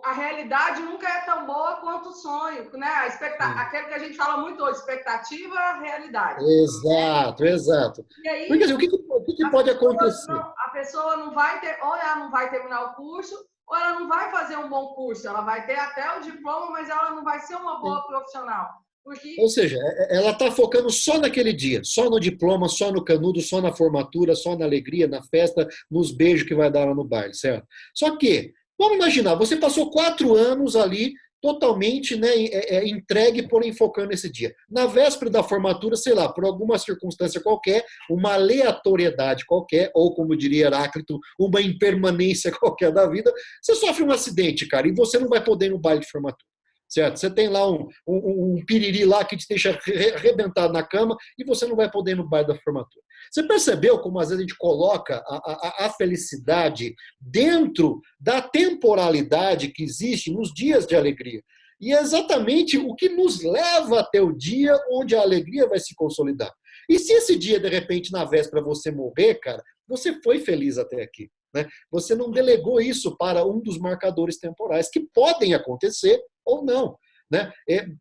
A: a realidade nunca é tão boa quanto o sonho, né? Aquilo que a gente fala muito hoje, expectativa, realidade.
B: Exato, né? Exato.
A: E aí,
B: porque assim, o que pode acontecer?
A: A pessoa não vai ter, ou ela não vai terminar o curso, ou ela não vai fazer um bom curso. Ela vai ter até o diploma, mas ela não vai ser uma boa profissional. Porque...
B: Ou seja, ela está focando só naquele dia, só no diploma, só no canudo, só na formatura, só na alegria, na festa, nos beijos que vai dar lá no baile, certo? Só que, vamos imaginar, você passou 4 anos ali totalmente, né, entregue, porém focando nesse dia. Na véspera da formatura, sei lá, por alguma circunstância qualquer, uma aleatoriedade qualquer, ou como diria Heráclito, uma impermanência qualquer da vida, você sofre um acidente, cara, e você não vai poder ir no baile de formatura. Certo? Você tem lá um piriri lá que te deixa arrebentado na cama e você não vai poder ir no baile da formatura. Você percebeu como às vezes a gente coloca a felicidade dentro da temporalidade que existe nos dias de alegria? E é exatamente o que nos leva até o dia onde a alegria vai se consolidar. E se esse dia, de repente, na véspera, você morrer, cara, você foi feliz até aqui. Né? Você não delegou isso para um dos marcadores temporais que podem acontecer ou não. Né?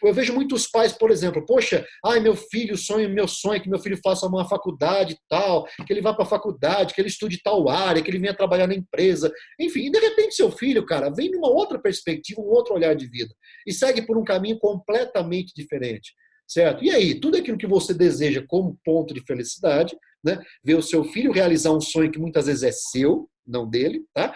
B: Eu vejo muitos pais, por exemplo, poxa, ai, meu sonho é que meu filho faça uma faculdade e tal, que ele vá para a faculdade, que ele estude tal área, que ele venha trabalhar na empresa. Enfim, e de repente seu filho, cara, vem numa outra perspectiva, um outro olhar de vida e segue por um caminho completamente diferente. Certo? E aí, tudo aquilo que você deseja como ponto de felicidade, né? Ver o seu filho realizar um sonho que muitas vezes é seu, não dele, tá?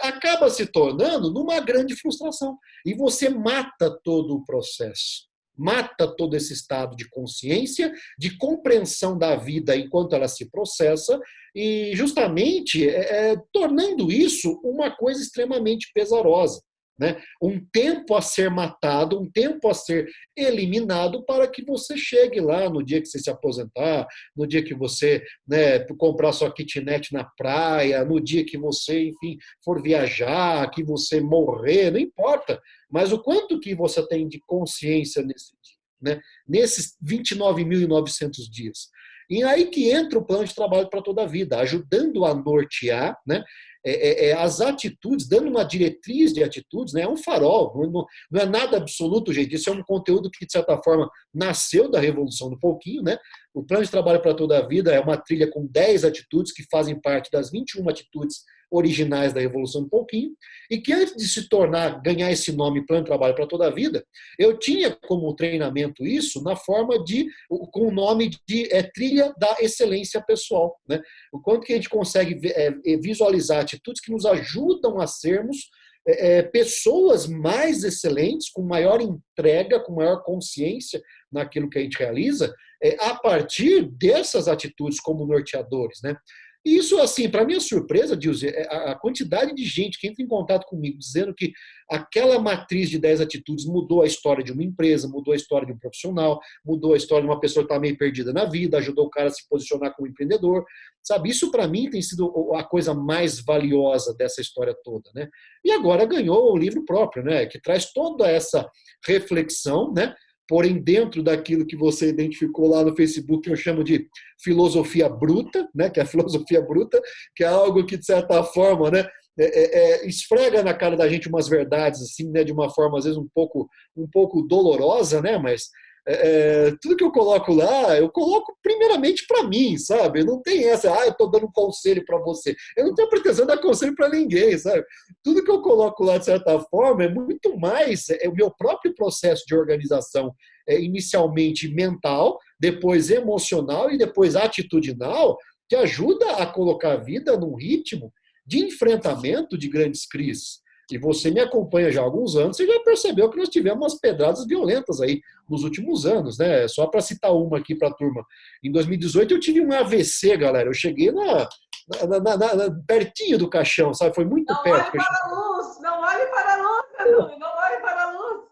B: Acaba se tornando numa grande frustração. E você mata todo o processo, mata todo esse estado de consciência, de compreensão da vida enquanto ela se processa, e justamente tornando isso uma coisa extremamente pesarosa. Né? Um tempo a ser matado, um tempo a ser eliminado para que você chegue lá no dia que você se aposentar, no dia que você, né, comprar sua kitnet na praia, no dia que você, enfim, for viajar, que você morrer, não importa. Mas o quanto que você tem de consciência nesse dia, né? Nesses 29.900 dias. E aí que entra o plano de trabalho para toda a vida, ajudando a nortear, né, as atitudes, dando uma diretriz de atitudes, né, é um farol, não é nada absoluto, gente. Isso é um conteúdo que, de certa forma, nasceu da Revolução do Pouquinho. Né? O plano de trabalho para toda a vida é uma trilha com 10 atitudes que fazem parte das 21 atitudes originais da Revolução do Pouquinho, e que antes de se tornar, ganhar esse nome Plano de Trabalho para toda a Vida, eu tinha como treinamento isso na forma com o nome de Trilha da Excelência Pessoal. Né? O quanto que a gente consegue visualizar atitudes que nos ajudam a sermos pessoas mais excelentes, com maior entrega, com maior consciência naquilo que a gente realiza, a partir dessas atitudes como norteadores. Né? E isso, assim, para minha surpresa, Dilze, a quantidade de gente que entra em contato comigo dizendo que aquela matriz de 10 atitudes mudou a história de uma empresa, mudou a história de um profissional, mudou a história de uma pessoa que está meio perdida na vida, ajudou o cara a se posicionar como empreendedor. Sabe, isso para mim tem sido a coisa mais valiosa dessa história toda. Né? E agora ganhou o livro próprio, né? Que traz toda essa reflexão, né? Porém, dentro daquilo que você identificou lá no Facebook, que eu chamo de filosofia bruta, né? Que é a filosofia bruta, que é algo que, de certa forma, né, esfrega na cara da gente umas verdades assim, né, de uma forma às vezes um pouco dolorosa, né, mas tudo que eu coloco lá, eu coloco primeiramente para mim, sabe? Não tem essa, eu estou dando um conselho para você. Eu não tenho pretensão de dar conselho para ninguém, sabe? Tudo que eu coloco lá, de certa forma, é muito mais o meu próprio processo de organização, inicialmente mental, depois emocional e depois atitudinal, que ajuda a colocar a vida num ritmo de enfrentamento de grandes crises. E você me acompanha já há alguns anos, você já percebeu que nós tivemos umas pedradas violentas aí nos últimos anos, né? Só para citar uma aqui para a turma. Em 2018 eu tive um AVC, galera. Eu cheguei pertinho do caixão, sabe? Foi muito
A: Não
B: perto.
A: olhe para a luz, não olhe para a luz, Cadu, não olhe para a luz.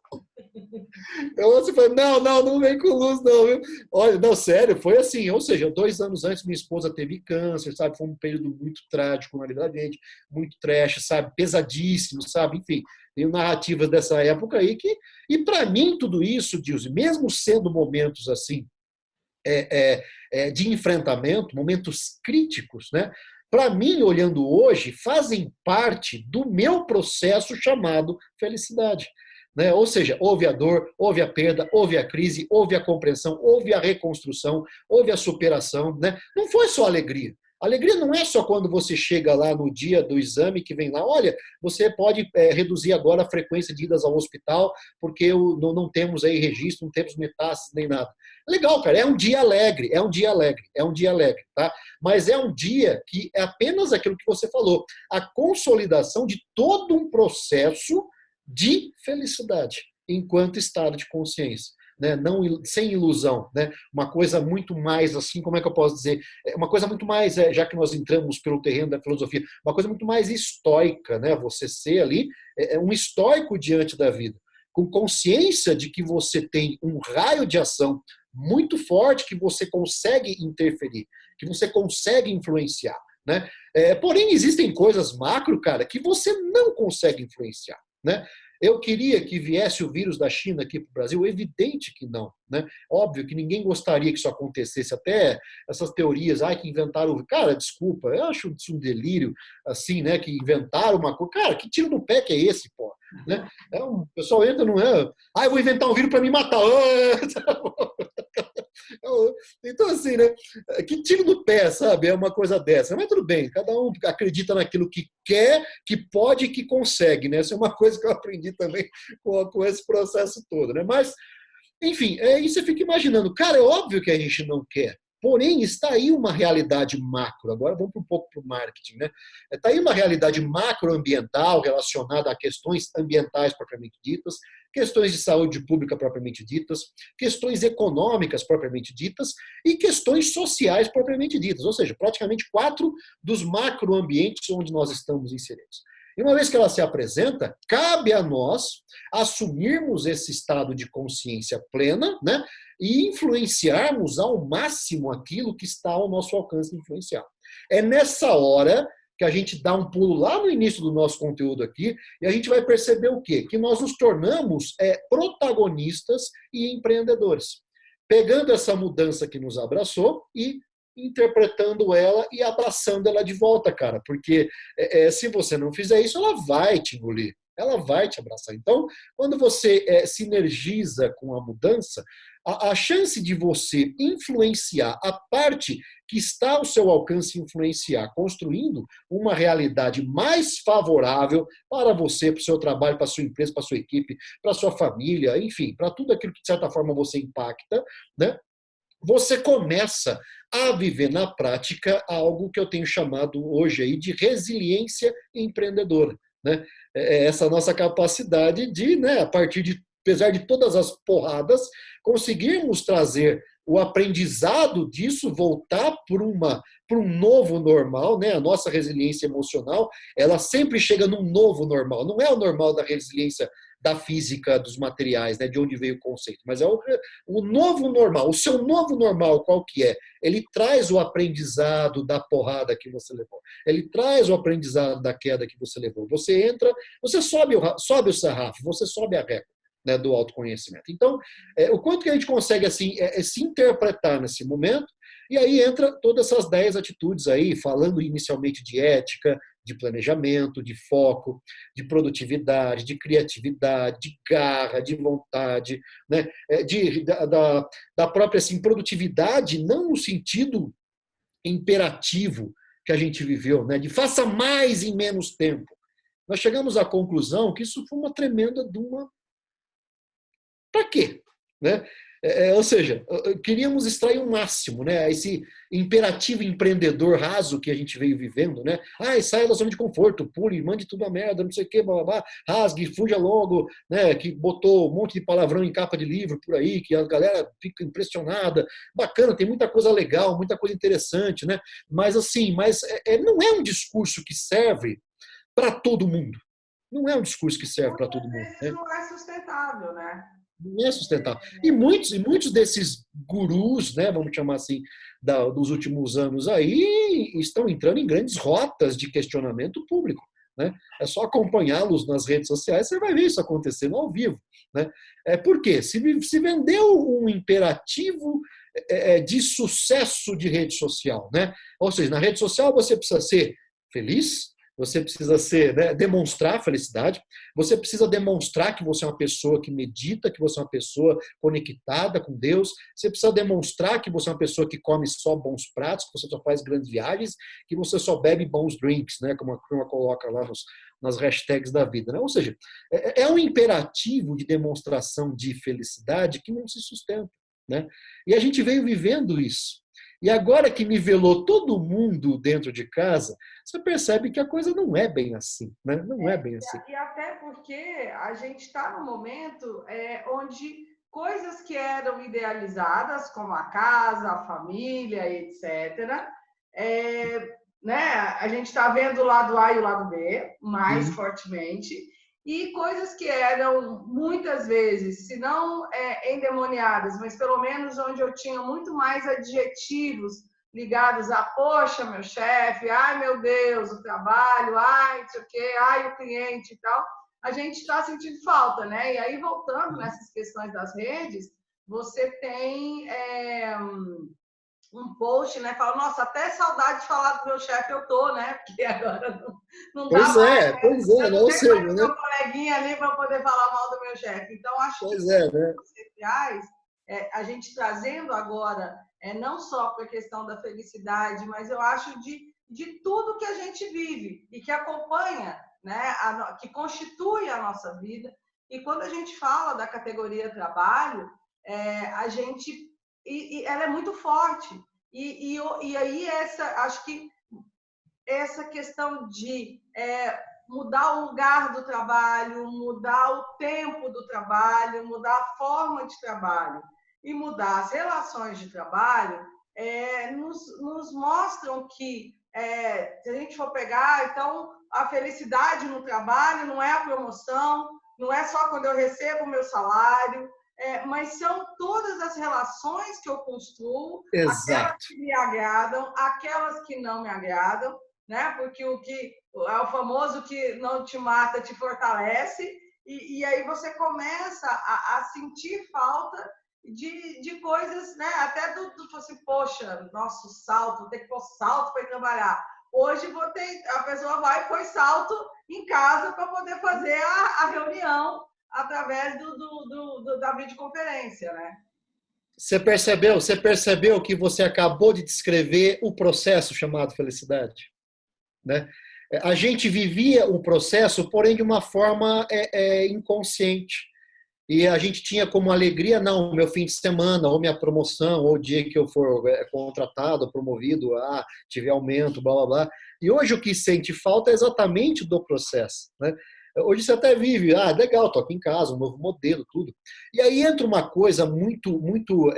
B: Você falou, não vem com luz, não, viu? Olha, não, sério, foi assim, ou seja, 2 anos antes minha esposa teve câncer, sabe? Foi um período muito trágico na vida da gente, muito trash, sabe? Pesadíssimo, sabe? Enfim, tem narrativas dessa época aí que. E para mim, tudo isso, Dilson, mesmo sendo momentos assim, de enfrentamento, momentos críticos, né? Para mim, olhando hoje, fazem parte do meu processo chamado felicidade. Né? Ou seja, houve a dor, houve a perda, houve a crise, houve a compreensão, houve a reconstrução, houve a superação. Né? Não foi só alegria. Alegria não é só quando você chega lá no dia do exame que vem lá, olha, você pode reduzir agora a frequência de idas ao hospital porque não temos aí registro, não temos metástases nem nada. Legal, cara, é um dia alegre, é um dia alegre, é um dia alegre, tá? Mas é um dia que é apenas aquilo que você falou, a consolidação de todo um processo de felicidade, enquanto estado de consciência. Né? Não, sem ilusão, né? Uma coisa muito mais assim, como é que eu posso dizer? Uma coisa muito mais, já que nós entramos pelo terreno da filosofia, uma coisa muito mais estoica, né? Você ser ali um estoico diante da vida, com consciência de que você tem um raio de ação muito forte que você consegue interferir, que você consegue influenciar, né? Porém, existem coisas macro, cara, que você não consegue influenciar, né? Eu queria que viesse o vírus da China aqui para o Brasil, evidente que não, né? Óbvio que ninguém gostaria que isso acontecesse, até essas teorias, que inventaram, cara, desculpa, eu acho isso um delírio, assim, né, que inventaram uma coisa, cara, que tiro no pé que é esse, pô, né? O pessoal entra, não é, eu vou inventar um vírus para me matar, então, assim, né? Que tiro no pé, sabe? É uma coisa dessa. Mas tudo bem, cada um acredita naquilo que quer, que pode e que consegue, né? Essa é uma coisa que eu aprendi também com esse processo todo, né? Mas, enfim, aí você fica imaginando, cara, é óbvio que a gente não quer. Porém, está aí uma realidade macro. Agora vamos um pouco para o marketing, né? Está aí uma realidade macroambiental relacionada a questões ambientais propriamente ditas, questões de saúde pública propriamente ditas, questões econômicas propriamente ditas e questões sociais propriamente ditas. Ou seja, praticamente 4 dos macroambientes onde nós estamos inseridos. E uma vez que ela se apresenta, cabe a nós assumirmos esse estado de consciência plena, né? E influenciarmos ao máximo aquilo que está ao nosso alcance de influenciar. É nessa hora que a gente dá um pulo lá no início do nosso conteúdo aqui e a gente vai perceber o quê? Que nós nos tornamos protagonistas e empreendedores. Pegando essa mudança que nos abraçou e interpretando ela e abraçando ela de volta, cara. Porque se você não fizer isso, ela vai te engolir. Ela vai te abraçar. Então, quando você sinergiza com a mudança, a chance de você influenciar a parte que está ao seu alcance influenciar, construindo uma realidade mais favorável para você, para o seu trabalho, para a sua empresa, para a sua equipe, para a sua família, enfim, para tudo aquilo que, de certa forma, você impacta, né? Você começa a viver na prática algo que eu tenho chamado hoje aí de resiliência empreendedora. Né? Essa nossa capacidade de, né, a partir de, apesar de todas as porradas, conseguirmos trazer o aprendizado disso, voltar para um novo normal, né? A nossa resiliência emocional, ela sempre chega num novo normal. Não é o normal da resiliência da física dos materiais, né, de onde veio o conceito, mas é o novo normal. O seu novo normal, qual que é? Ele traz o aprendizado da porrada que você levou. Ele traz o aprendizado da queda que você levou. Você entra, você sobe o sarrafo, você sobe a régua, né, do autoconhecimento. Então, o quanto que a gente consegue assim se interpretar nesse momento, e aí entra todas essas 10 atitudes aí, falando inicialmente de ética, de planejamento, de foco, de produtividade, de criatividade, de garra, de vontade, né? Da própria assim, produtividade, não no sentido imperativo que a gente viveu, né? De faça mais em menos tempo. Nós chegamos à conclusão que isso foi uma tremenda de uma... Para quê? Né? Ou seja, queríamos extrair o máximo, né? Esse imperativo empreendedor raso que a gente veio vivendo, né? Saia da zona de conforto, pule, mande tudo a merda, não sei o quê, blá, blá, blá, rasgue, fuja logo, né? Que botou um monte de palavrão em capa de livro por aí, que a galera fica impressionada. Bacana, tem muita coisa legal, muita coisa interessante, né? Mas assim, não é um discurso que serve para todo mundo. Não é um discurso que serve para todo mundo.
A: Muitas vezes não é sustentável, né?
B: Não é sustentável. E muitos desses gurus, né, vamos chamar assim, dos últimos anos aí, estão entrando em grandes rotas de questionamento público. Né? É só acompanhá-los nas redes sociais, você vai ver isso acontecendo ao vivo. Né? Por quê? Se vendeu um imperativo de sucesso de rede social. Né? Ou seja, na rede social você precisa ser feliz, você precisa demonstrar felicidade, você precisa demonstrar que você é uma pessoa que medita, que você é uma pessoa conectada com Deus, você precisa demonstrar que você é uma pessoa que come só bons pratos, que você só faz grandes viagens, que você só bebe bons drinks, né, como a turma coloca lá nas hashtags da vida. Né? Ou seja, é um imperativo de demonstração de felicidade que não se sustenta. Né? E a gente veio vivendo isso. E agora que nivelou todo mundo dentro de casa, você percebe que a coisa não é bem assim, né? Não é bem assim.
A: E até porque a gente está num momento onde coisas que eram idealizadas, como a casa, a família, etc., né? A gente está vendo o lado A e o lado B mais fortemente, e coisas que eram muitas vezes, se não endemoniadas, mas pelo menos onde eu tinha muito mais adjetivos ligados a, poxa, meu chefe, ai, meu Deus, o trabalho, ai, não sei o quê, ai, o cliente e tal, a gente está sentindo falta, né? E aí, voltando nessas questões das redes, você tem um post, né? Fala, nossa, até saudade de falar do meu chefe eu tô, né? Porque agora não dá mais.
B: Pois é, não seja, né?
A: Meu coleguinha ali para poder falar mal do meu chefe. Então, acho que
B: né?
A: sociais, a gente trazendo agora, não só para a questão da felicidade, mas eu acho de tudo que a gente vive e que acompanha, né? Que constitui a nossa vida. E quando a gente fala da categoria trabalho, a gente ela é muito forte. E aí, acho que essa questão de mudar o lugar do trabalho, mudar o tempo do trabalho, mudar a forma de trabalho e mudar as relações de trabalho, nos mostram que, se a gente for pegar, então, a felicidade no trabalho não é a promoção, não é só quando eu recebo o meu salário, mas são todas as relações que eu construo, aquelas que me agradam, aquelas que não me agradam, né? Porque o que é o famoso que não te mata te fortalece, e aí você começa a sentir falta de coisas, né? Até assim, poxa, nosso salto, vou ter que pôr salto para ir trabalhar. Hoje a pessoa vai e põe salto em casa para poder fazer a reunião através da videoconferência, né?
B: Você percebeu que você acabou de descrever o processo chamado felicidade, né? A gente vivia o processo, porém de uma forma inconsciente. E a gente tinha como alegria, não, meu fim de semana, ou minha promoção, ou o dia que eu for contratado, promovido, tiver aumento, blá, blá, blá. E hoje o que sente falta é exatamente do processo, né? Hoje você até vive, legal, tô aqui em casa, um novo modelo, tudo. E aí entra uma coisa muito, muito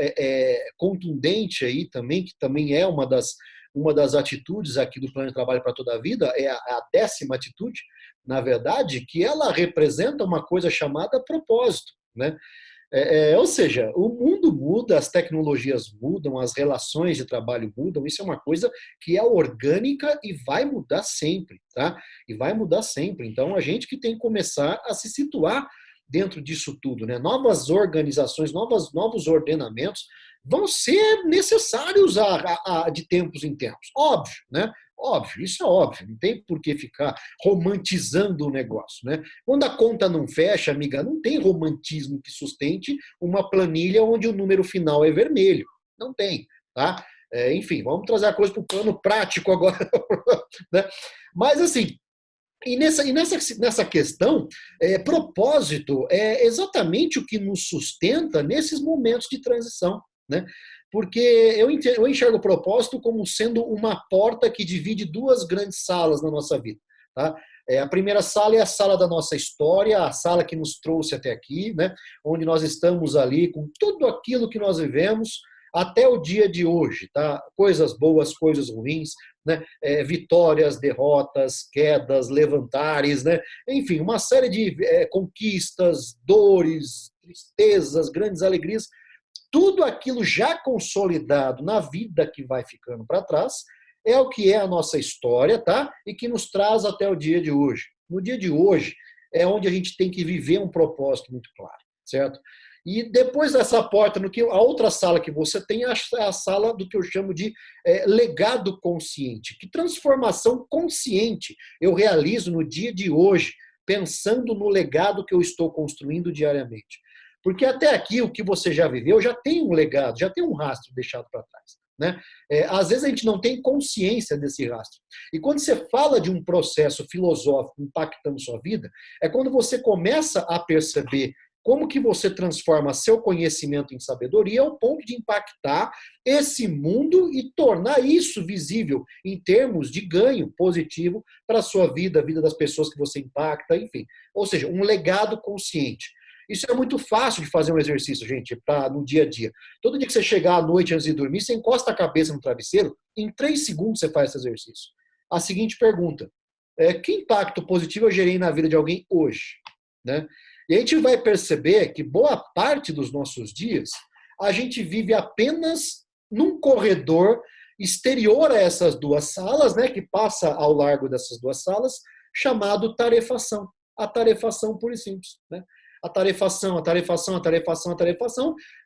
B: contundente aí também, que também é uma das atitudes aqui do Plano de Trabalho para toda a Vida, é a 10ª atitude, na verdade, que ela representa uma coisa chamada propósito, né? Ou seja, o mundo muda, as tecnologias mudam, as relações de trabalho mudam, isso é uma coisa que é orgânica e vai mudar sempre, tá? E vai mudar sempre. Então, a gente que tem que começar a se situar dentro disso tudo, né? Novas organizações, novos ordenamentos vão ser necessários de tempos em tempos. Óbvio, né? Óbvio, isso é óbvio, não tem por que ficar romantizando o negócio, né? Quando a conta não fecha, amiga, não tem romantismo que sustente uma planilha onde o número final é vermelho. Não tem, tá? Enfim, vamos trazer a coisa para o plano prático agora, né? Mas assim, nessa questão, propósito é exatamente o que nos sustenta nesses momentos de transição, né? Porque eu enxergo o propósito como sendo uma porta que divide duas grandes salas na nossa vida, tá? A primeira sala é a sala da nossa história, a sala que nos trouxe até aqui, né? Onde nós estamos ali com tudo aquilo que nós vivemos até o dia de hoje, tá? Coisas boas, coisas ruins, né? Vitórias, derrotas, quedas, levantares, né? Enfim, uma série de conquistas, dores, tristezas, grandes alegrias, tudo aquilo já consolidado na vida que vai ficando para trás é o que é a nossa história, tá? E que nos traz até o dia de hoje. No dia de hoje é onde a gente tem que viver um propósito muito claro, certo? E depois dessa porta, a outra sala que você tem é a sala do que eu chamo de legado consciente. Que transformação consciente eu realizo no dia de hoje, pensando no legado que eu estou construindo diariamente. Porque até aqui, o que você já viveu, já tem um legado, já tem um rastro deixado para trás, né? Às vezes a gente não tem consciência desse rastro. E quando você fala de um processo filosófico impactando sua vida, é quando você começa a perceber como que você transforma seu conhecimento em sabedoria ao ponto de impactar esse mundo e tornar isso visível em termos de ganho positivo para a sua vida, a vida das pessoas que você impacta, enfim. Ou seja, um legado consciente. Isso é muito fácil de fazer um exercício, gente, no dia a dia. Todo dia que você chegar à noite antes de dormir, você encosta a cabeça no travesseiro, em 3 segundos você faz esse exercício. A seguinte pergunta: que impacto positivo eu gerei na vida de alguém hoje? Né? E a gente vai perceber que boa parte dos nossos dias a gente vive apenas num corredor exterior a essas duas salas, né, que passa ao largo dessas duas salas, chamado tarefação. A tarefação pura e simples, né? A tarefação,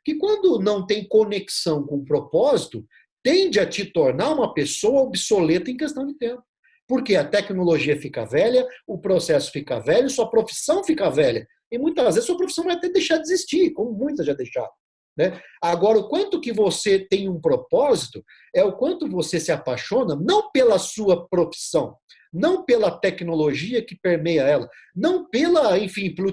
B: que quando não tem conexão com o propósito, tende a te tornar uma pessoa obsoleta em questão de tempo. Porque a tecnologia fica velha, o processo fica velho, sua profissão fica velha. E muitas vezes sua profissão vai até deixar de existir, como muitas já deixaram. Né? Agora, o quanto que você tem um propósito é o quanto você se apaixona, não pela sua profissão, não pela tecnologia que permeia ela, não pelo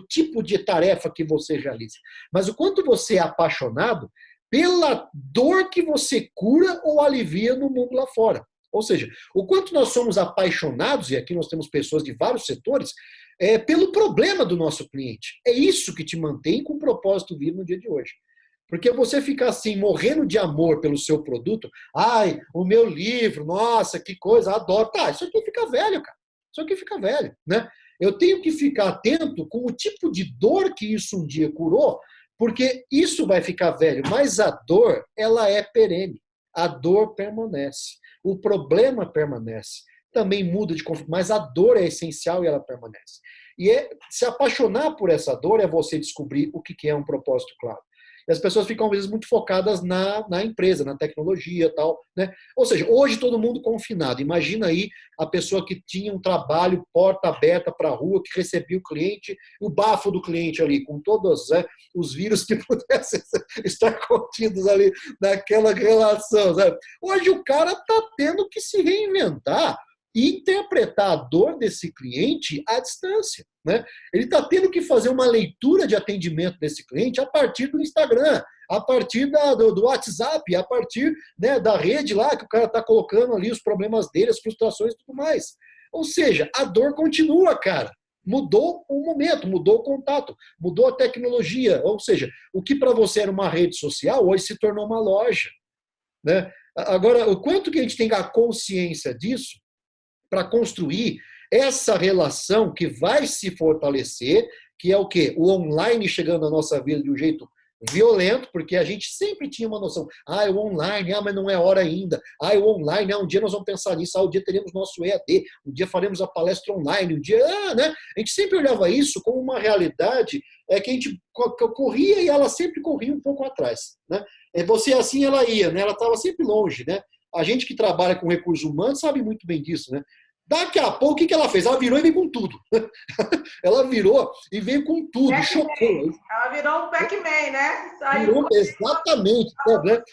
B: tipo de tarefa que você realiza, mas o quanto você é apaixonado pela dor que você cura ou alivia no mundo lá fora. Ou seja, o quanto nós somos apaixonados, e aqui nós temos pessoas de vários setores, pelo problema do nosso cliente. É isso que te mantém com o propósito vivo no dia de hoje. Porque você ficar assim, morrendo de amor pelo seu produto, ai, o meu livro, nossa, que coisa, adoro. Tá, isso aqui fica velho, cara. Isso aqui fica velho, né? Eu tenho que ficar atento com o tipo de dor que isso um dia curou, porque isso vai ficar velho, mas a dor, ela é perene. A dor permanece. O problema permanece. Também muda de conflito, mas a dor é essencial e ela permanece. E se apaixonar por essa dor é você descobrir o que é um propósito claro. E as pessoas ficam, às vezes, muito focadas na empresa, na tecnologia e tal, né? Ou seja, hoje todo mundo confinado. Imagina aí a pessoa que tinha um trabalho, porta aberta para a rua, que recebia o cliente, o bafo do cliente ali, com todos os vírus que pudessem estar contidos ali naquela relação. Sabe? Hoje o cara está tendo que se reinventar e interpretar a dor desse cliente à distância. Né? Ele está tendo que fazer uma leitura de atendimento desse cliente a partir do Instagram, a partir do WhatsApp, a partir, né, da rede lá que o cara está colocando ali os problemas dele, as frustrações e tudo mais. Ou seja, a dor continua, cara. Mudou o momento, mudou o contato, mudou a tecnologia. Ou seja, o que para você era uma rede social, hoje se tornou uma loja. Né? Agora, o quanto que a gente tem a consciência disso para construir essa relação que vai se fortalecer, que é o quê? O online chegando na nossa vida de um jeito violento, porque a gente sempre tinha uma noção, o online, mas não é hora ainda, o online, um dia nós vamos pensar nisso, um dia teremos nosso EAD, um dia faremos a palestra online, um dia, né? A gente sempre olhava isso como uma realidade que a gente corria e ela sempre corria um pouco atrás, né? Você assim, ela ia, né? Ela estava sempre longe, né? A gente que trabalha com recursos humanos sabe muito bem disso, né? Daqui a pouco, o que ela fez? Ela virou e veio com tudo. Ela virou e veio com tudo, chocou.
A: Ela virou um Pac-Man, né?
B: Virou, exatamente. Né?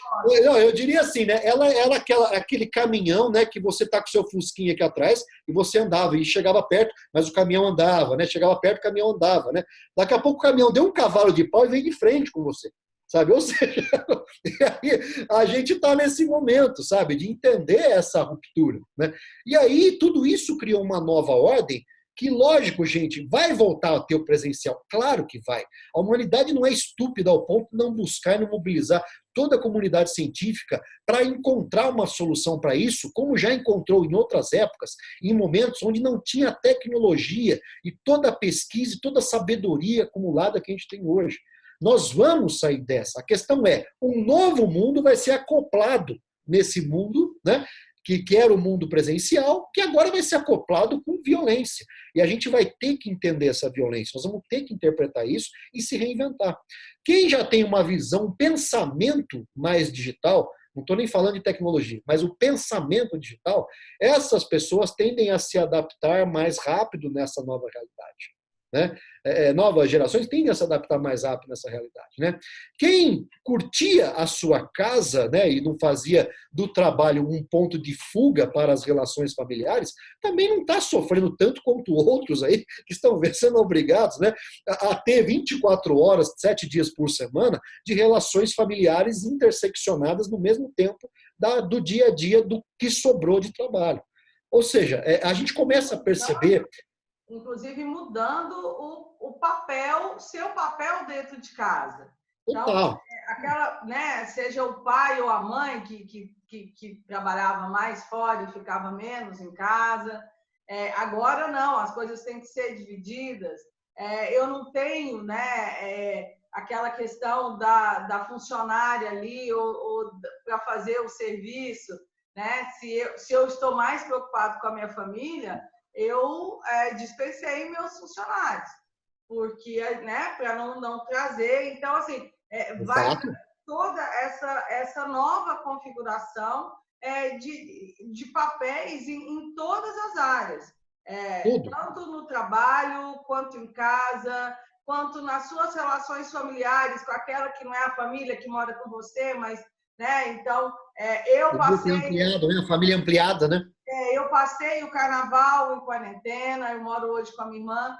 B: Eu diria assim, né? Ela era aquele caminhão, né? Que você tá com o seu fusquinha aqui atrás e você andava e chegava perto, mas o caminhão andava, né? Chegava perto, o caminhão andava, né? Daqui a pouco o caminhão deu um cavalo de pau e veio de frente com você. Sabe? Ou seja, a gente está nesse momento, sabe, de entender essa ruptura, né? E aí tudo isso criou uma nova ordem que, lógico, gente, vai voltar a ter o presencial. Claro que vai. A humanidade não é estúpida ao ponto de não buscar e não mobilizar toda a comunidade científica para encontrar uma solução para isso, como já encontrou em outras épocas, em momentos onde não tinha tecnologia e toda a pesquisa e toda a sabedoria acumulada que a gente tem hoje. Nós vamos sair dessa. A questão é, um novo mundo vai ser acoplado nesse mundo, né, que era o mundo presencial, que agora vai ser acoplado com violência. E a gente vai ter que entender essa violência, nós vamos ter que interpretar isso e se reinventar. Quem já tem uma visão, um pensamento mais digital, não estou nem falando de tecnologia, mas o pensamento digital, essas pessoas tendem a se adaptar mais rápido nessa nova realidade. Né? Novas gerações tendem a se adaptar mais rápido nessa realidade. Né? Quem curtia a sua casa, né, e não fazia do trabalho um ponto de fuga para as relações familiares, também não está sofrendo tanto quanto outros aí que estão sendo obrigados, né, a ter 24 horas, 7 dias por semana de relações familiares interseccionadas no mesmo tempo do dia a dia do que sobrou de trabalho. Ou seja, a gente começa a perceber...
A: Inclusive mudando o papel, seu papel dentro de casa.
B: Total.
A: Então, né, seja o pai ou a mãe que trabalhava mais fora e ficava menos em casa. Agora não, as coisas têm que ser divididas. Eu não tenho, né, aquela questão da funcionária ali ou para fazer o serviço. Né? Se eu estou mais preocupado com a minha família, eu dispensei meus funcionários, porque, né, para não trazer. Então, assim, vai toda essa nova configuração de papéis em todas as áreas, tanto no trabalho, quanto em casa, quanto nas suas relações familiares, com aquela que não é a família que mora com você, mas, né, então, eu passei...
B: Ampliado, né? A família ampliada, né?
A: Eu passei o carnaval em quarentena, eu moro hoje com a minha irmã,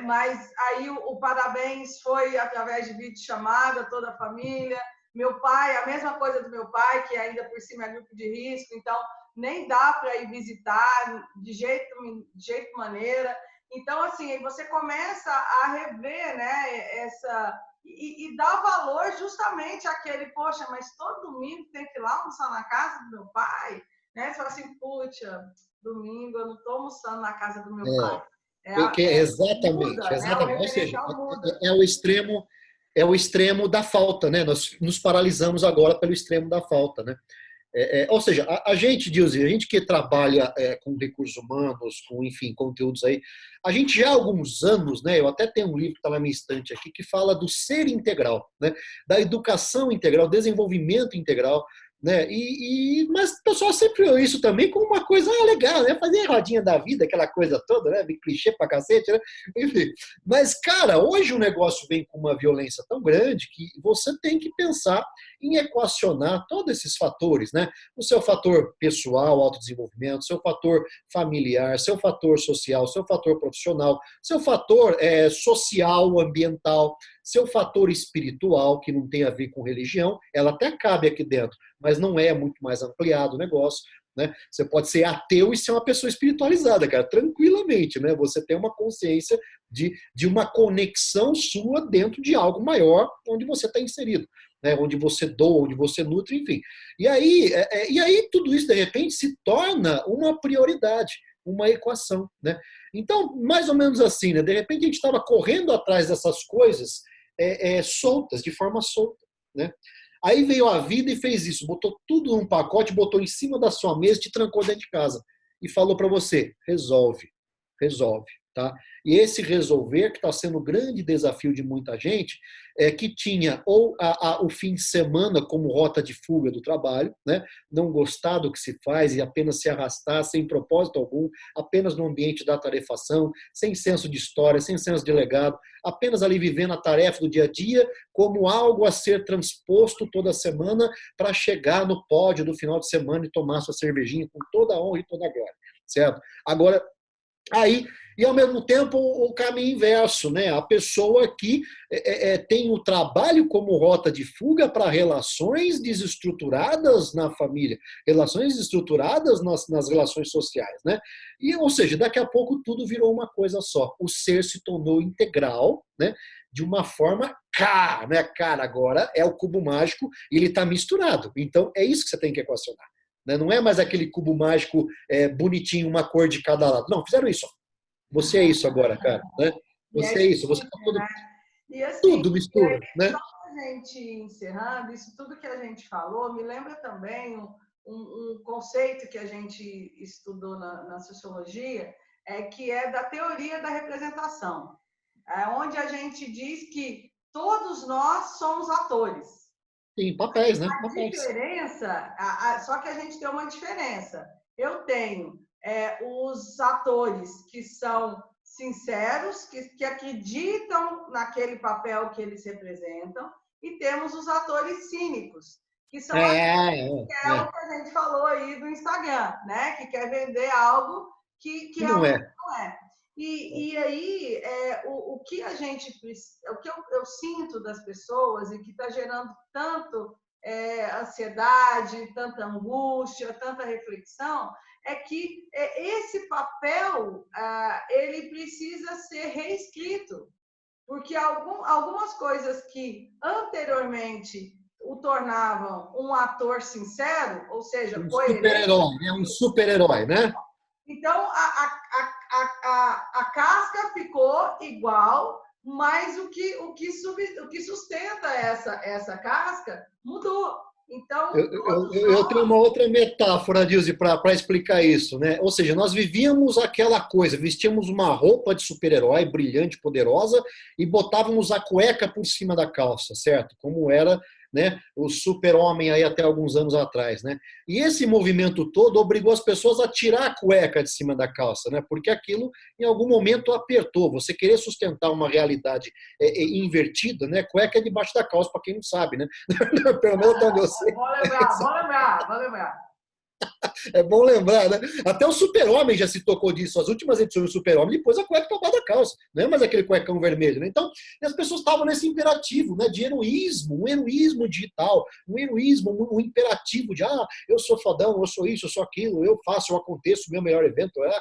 A: mas aí o parabéns foi através de videochamada, toda a família. Meu pai, a mesma coisa do meu pai, que ainda por cima é grupo de risco, então nem dá para ir visitar de jeito maneira. Então, assim, você começa a rever, né, e dar valor justamente àquele, poxa, mas todo domingo tem que ir lá almoçar na casa do meu pai? Né? Você fala assim, puxa, domingo eu não estou almoçando na casa do meu pai.
B: Exatamente,
A: muda,
B: exatamente.
A: Né?
B: Ou seja, é o extremo da falta, né? Nós nos paralisamos agora pelo extremo da falta, né? Ou seja, a gente, Dilze, a gente que trabalha com recursos humanos, com, enfim, conteúdos aí, a gente já há alguns anos, né, eu até tenho um livro que está na minha estante aqui, que fala do ser integral, né, da educação integral, desenvolvimento integral, né, mas o pessoal sempre viu isso também como uma coisa legal, né, fazer a rodinha da vida, aquela coisa toda, né, clichê pra cacete, né, enfim. Mas, cara, hoje o negócio vem com uma violência tão grande que você tem que pensar em equacionar todos esses fatores, né? O seu fator pessoal, autodesenvolvimento, seu fator familiar, seu fator social, seu fator profissional, seu fator social, ambiental, seu fator espiritual, que não tem a ver com religião, ela até cabe aqui dentro, mas não é muito mais ampliado o negócio. Né? Você pode ser ateu e ser uma pessoa espiritualizada, cara, tranquilamente, né? Você tem uma consciência de uma conexão sua dentro de algo maior onde você está inserido. Né, onde você doa, onde você nutre, enfim. E aí tudo isso, de repente, se torna uma prioridade, uma equação. Né? Então, mais ou menos assim, né? De repente a gente estava correndo atrás dessas coisas soltas, de forma solta, né? Aí veio a vida e fez isso, botou tudo num pacote, botou em cima da sua mesa, te trancou dentro de casa e falou para você, resolve, resolve, tá? E esse resolver, que está sendo o grande desafio de muita gente, é que tinha ou o fim de semana como rota de fuga do trabalho, né? Não gostar do que se faz e apenas se arrastar sem propósito algum, apenas no ambiente da tarefação, sem senso de história, sem senso de legado, apenas ali vivendo a tarefa do dia a dia como algo a ser transposto toda semana para chegar no pódio do final de semana e tomar sua cervejinha com toda a honra e toda a glória, certo? Agora, aí, e ao mesmo tempo o caminho inverso, né? A pessoa que tem o trabalho como rota de fuga para relações desestruturadas na família, relações desestruturadas nas relações sociais, né? E, ou seja, daqui a pouco tudo virou uma coisa só. O ser se tornou integral, né? De uma forma né? Cara, agora é o cubo mágico e ele está misturado. Então, é isso que você tem que equacionar. Não é mais aquele cubo mágico bonitinho, uma cor de cada lado. Não, fizeram isso. Você é isso agora, cara. Né?
A: E é
B: Você é isso. Você tá
A: difícil, né? E assim,
B: tudo mistura. Né?
A: só para a gente encerrando, isso tudo que a gente falou me lembra também um conceito que a gente estudou na sociologia, que é da teoria da representação, onde a gente diz que todos nós somos atores.
B: Sim, papéis, né?
A: A
B: Papéis.
A: diferença, só que a gente tem uma diferença. Eu tenho os atores que são sinceros, que acreditam naquele papel que eles representam, e temos os atores cínicos, que são o que a gente falou aí do Instagram, né? Que quer vender algo que
B: não é.
A: não é. E aí, o que a gente, o que eu sinto das pessoas e que está gerando tanto ansiedade, tanta angústia, tanta reflexão, é que esse papel ele precisa ser reescrito, porque algumas coisas que anteriormente o tornavam um ator sincero, ou seja, coerente.
B: Super-herói, né? Um super-herói, né?
A: Então, a casca ficou igual, mas o que sustenta essa casca mudou. Então,
B: eu tenho uma outra metáfora, Dilze, para explicar isso, né? Ou seja, nós vivíamos aquela coisa, vestíamos uma roupa de super-herói brilhante, poderosa, e botávamos a cueca por cima da calça, certo? Como era, né, o super-homem aí até alguns anos atrás, né? E esse movimento todo obrigou as pessoas a tirar a cueca de cima da calça, né? Porque aquilo em algum momento apertou. Você querer sustentar uma realidade invertida, né? Cueca é debaixo da calça, para quem não sabe, né? Pelo menos até onde eu sei.
A: Vou lembrar.
B: É bom lembrar, né? Até o Super-Homem já se tocou disso. As últimas edições do Super-Homem, ele pôs a cueca para baixo da calça. Não é mais aquele cuecão vermelho, né? Então, as pessoas estavam nesse imperativo, né? De heroísmo, um heroísmo digital, um heroísmo, um imperativo de eu sou fodão, eu sou isso, eu sou aquilo, eu faço, eu aconteço, o meu melhor evento é.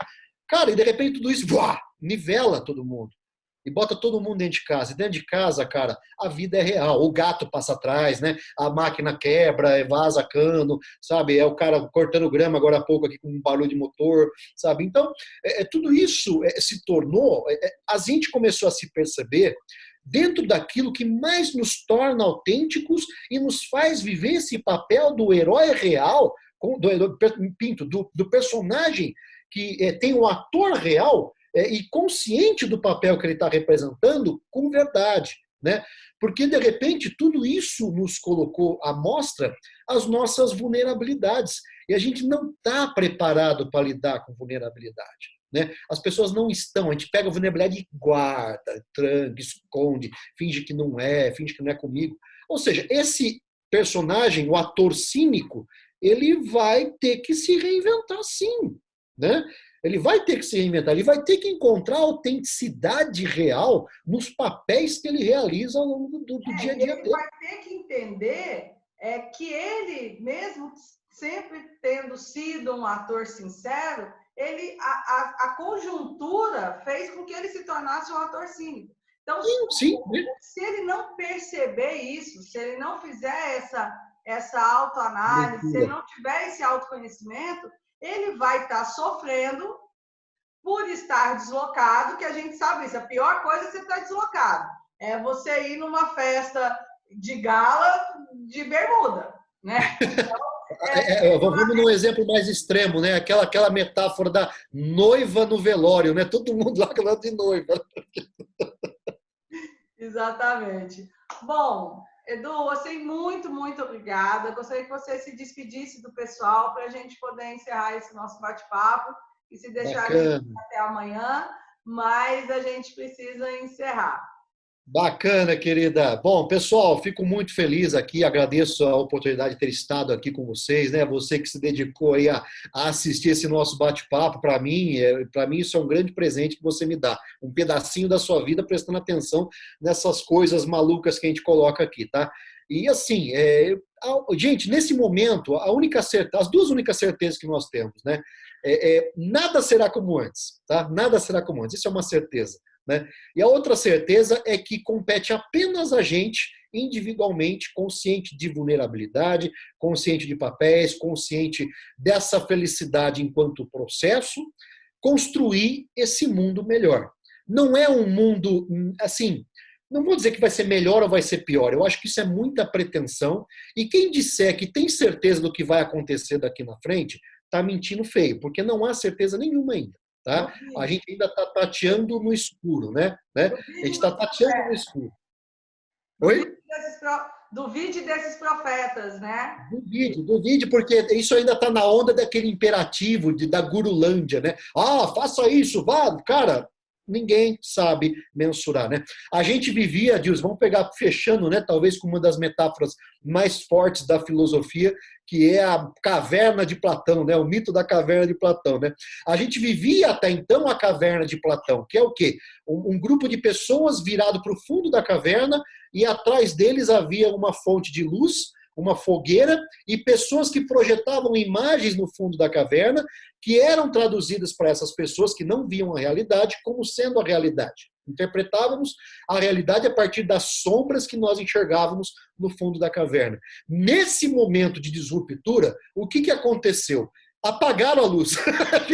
B: Cara, e de repente tudo isso, nivela todo mundo. E bota todo mundo dentro de casa. E dentro de casa, cara, a vida é real. O gato passa atrás, né? A máquina quebra, vaza cano, sabe? É o cara cortando grama agora há pouco aqui com um barulho de motor, sabe? Então, tudo isso se tornou... a gente começou a se perceber dentro daquilo que mais nos torna autênticos e nos faz viver esse papel do herói real, do personagem que tem o ator real, e consciente do papel que ele está representando com verdade, né? Porque, de repente, tudo isso nos colocou à mostra as nossas vulnerabilidades. E a gente não está preparado para lidar com vulnerabilidade. Né? As pessoas não estão. A gente pega a vulnerabilidade e guarda, tranca, esconde, finge que não é comigo. Ou seja, esse personagem, o ator cínico, ele vai ter que se reinventar sim, né? Ele vai ter que se reinventar, ele vai ter que encontrar autenticidade real nos papéis que ele realiza ao longo do dia a dia dele.
A: Ele vai ter que entender que ele, mesmo sempre tendo sido um ator sincero, a conjuntura fez com que ele se tornasse um ator cínico. Então,
B: sim.
A: Se ele não perceber isso, se ele não fizer essa autoanálise, se ele não tiver esse autoconhecimento, ele vai estar sofrendo por estar deslocado, que a gente sabe isso. A pior coisa é você estar deslocado. é você ir numa festa de gala de bermuda, né?
B: Vamos num exemplo mais extremo, né? Aquela metáfora da noiva no velório, né? Todo mundo lá falando de noiva.
A: Exatamente. Bom, Edu, assim, muito obrigada. Gostaria que você se despedisse do pessoal para a gente poder encerrar esse nosso bate-papo e se deixar
B: Bacana.
A: até amanhã, mas a gente precisa encerrar.
B: Bacana, querida. Bom, pessoal, fico muito feliz aqui, agradeço a oportunidade de ter estado aqui com vocês, né? Você que se dedicou aí a assistir esse nosso bate-papo, para mim isso é um grande presente que você me dá, um pedacinho da sua vida prestando atenção nessas coisas malucas que a gente coloca aqui, tá? E assim, gente, nesse momento, as duas únicas certezas que nós temos, né? Nada será como antes, tá? Nada será como antes, isso é uma certeza. Né? E a outra certeza é que compete apenas a gente, individualmente, consciente de vulnerabilidade, consciente de papéis, consciente dessa felicidade enquanto processo, construir esse mundo melhor. Não é um mundo, assim, não vou dizer que vai ser melhor ou vai ser pior, eu acho que isso é muita pretensão, e quem disser que tem certeza do que vai acontecer daqui na frente, está mentindo feio, porque não há certeza nenhuma ainda. Tá? A gente ainda está tateando no escuro, né? A gente está tateando no escuro. Oi?
A: Duvide desses profetas, né?
B: Duvide, porque isso ainda está na onda daquele imperativo da Gurulândia, né? Ah, faça isso, vá, cara. Ninguém sabe mensurar, né? A gente vivia, Deus, vamos pegar fechando, né? Talvez com uma das metáforas mais fortes da filosofia, que é a caverna de Platão, né? O mito da caverna de Platão, né? A gente vivia até então a caverna de Platão, que é o quê? Um grupo de pessoas virado para o fundo da caverna e atrás deles havia uma fonte de luz, uma fogueira e pessoas que projetavam imagens no fundo da caverna que eram traduzidas para essas pessoas que não viam a realidade como sendo a realidade. Interpretávamos a realidade a partir das sombras que nós enxergávamos no fundo da caverna. Nesse momento de disruptura, o que aconteceu? Apagaram a luz. A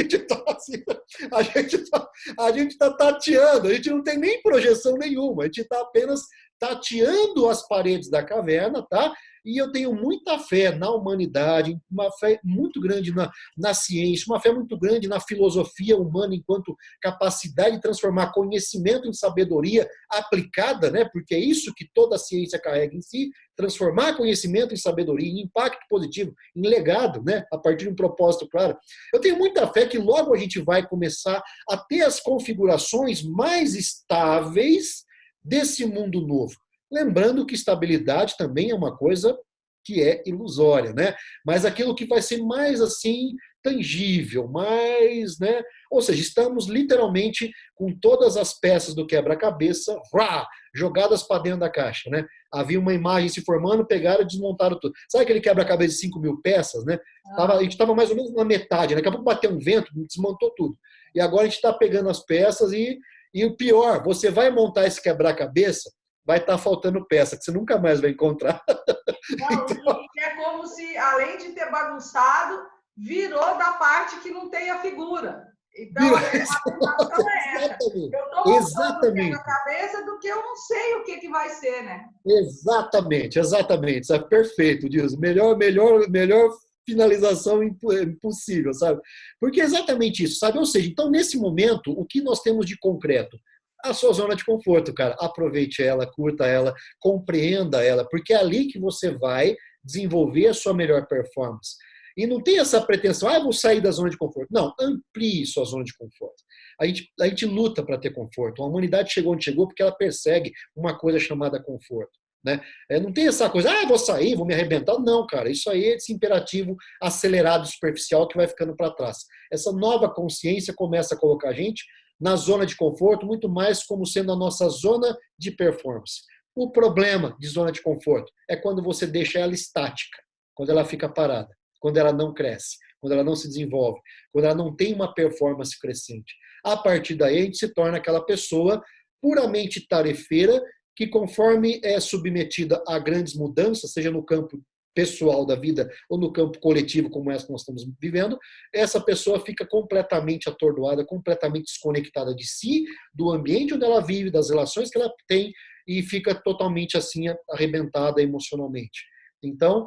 B: gente está tateando, a gente não tem nem projeção nenhuma, a gente está apenas tateando as paredes da caverna, tá? E eu tenho muita fé na humanidade, uma fé muito grande na ciência, uma fé muito grande na filosofia humana enquanto capacidade de transformar conhecimento em sabedoria aplicada, né? Porque é isso que toda a ciência carrega em si, transformar conhecimento em sabedoria, em impacto positivo, em legado, né? A partir de um propósito claro. Eu tenho muita fé que logo a gente vai começar a ter as configurações mais estáveis desse mundo novo. Lembrando que estabilidade também é uma coisa que é ilusória, né? Mas aquilo que vai ser mais assim tangível, mais, né? Ou seja, estamos literalmente com todas as peças do quebra-cabeça jogadas para dentro da caixa, né? Havia uma imagem se formando, pegaram e desmontaram tudo. Sabe aquele quebra-cabeça de 5.000 peças, né? A gente estava mais ou menos na metade, né? Daqui a pouco bateu um vento, desmontou tudo. E agora a gente está pegando as peças e o pior, você vai montar esse quebra-cabeça, vai estar faltando peça, que você nunca mais vai encontrar.
A: Não, então... é como se, além de ter bagunçado, virou da parte que não tem a figura. Então, a sensação é essa. Eu estou montando o quebra-cabeça do que eu não sei o que vai ser, né?
B: Exatamente. Isso é perfeito, Dilson. Melhor finalização impossível, sabe? Porque é exatamente isso, sabe? Ou seja, então, nesse momento, o que nós temos de concreto? A sua zona de conforto, cara. Aproveite ela, curta ela, compreenda ela, porque é ali que você vai desenvolver a sua melhor performance. E não tem essa pretensão, vou sair da zona de conforto. Não, amplie sua zona de conforto. A gente luta para ter conforto. A humanidade chegou onde chegou porque ela persegue uma coisa chamada conforto. Né? Não tem essa coisa, vou sair, vou me arrebentar. Não, cara, isso aí é esse imperativo acelerado, superficial que vai ficando para trás. Essa nova consciência começa a colocar a gente na zona de conforto, muito mais como sendo a nossa zona de performance. O problema de zona de conforto é quando você deixa ela estática, quando ela fica parada, quando ela não cresce, quando ela não se desenvolve, quando ela não tem uma performance crescente. A partir daí, a gente se torna aquela pessoa puramente tarefeira que, conforme é submetida a grandes mudanças, seja no campo pessoal da vida ou no campo coletivo, como essa que nós estamos vivendo, essa pessoa fica completamente atordoada, completamente desconectada de si, do ambiente onde ela vive, das relações que ela tem, e fica totalmente assim arrebentada emocionalmente. Então,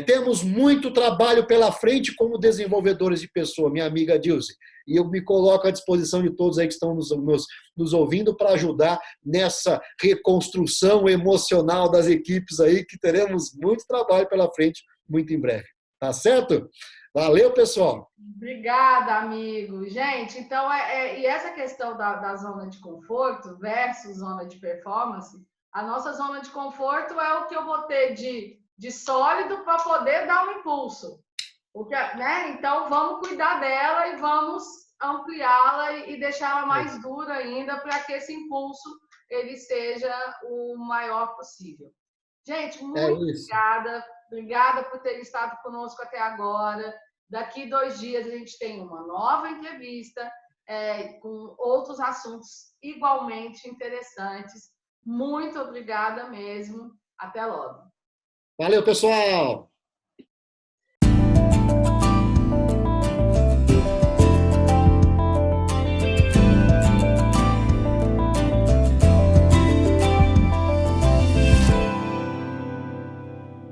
B: temos muito trabalho pela frente como desenvolvedores de pessoa, minha amiga Dilce. E eu me coloco à disposição de todos aí que estão nos ouvindo para ajudar nessa reconstrução emocional das equipes aí, que teremos muito trabalho pela frente muito em breve. Tá certo? Valeu, pessoal!
A: Obrigada, amigo. Gente, então, e essa questão da zona de conforto versus zona de performance, a nossa zona de conforto é o que eu vou ter de sólido para poder dar um impulso. Né? Então, vamos cuidar dela e vamos ampliá-la e deixá-la mais dura ainda para que esse impulso ele seja o maior possível. Gente, muito obrigada. Obrigada por ter estado conosco até agora. Daqui 2 dias a gente tem uma nova entrevista com outros assuntos igualmente interessantes. Muito obrigada mesmo. Até logo.
B: Valeu, pessoal!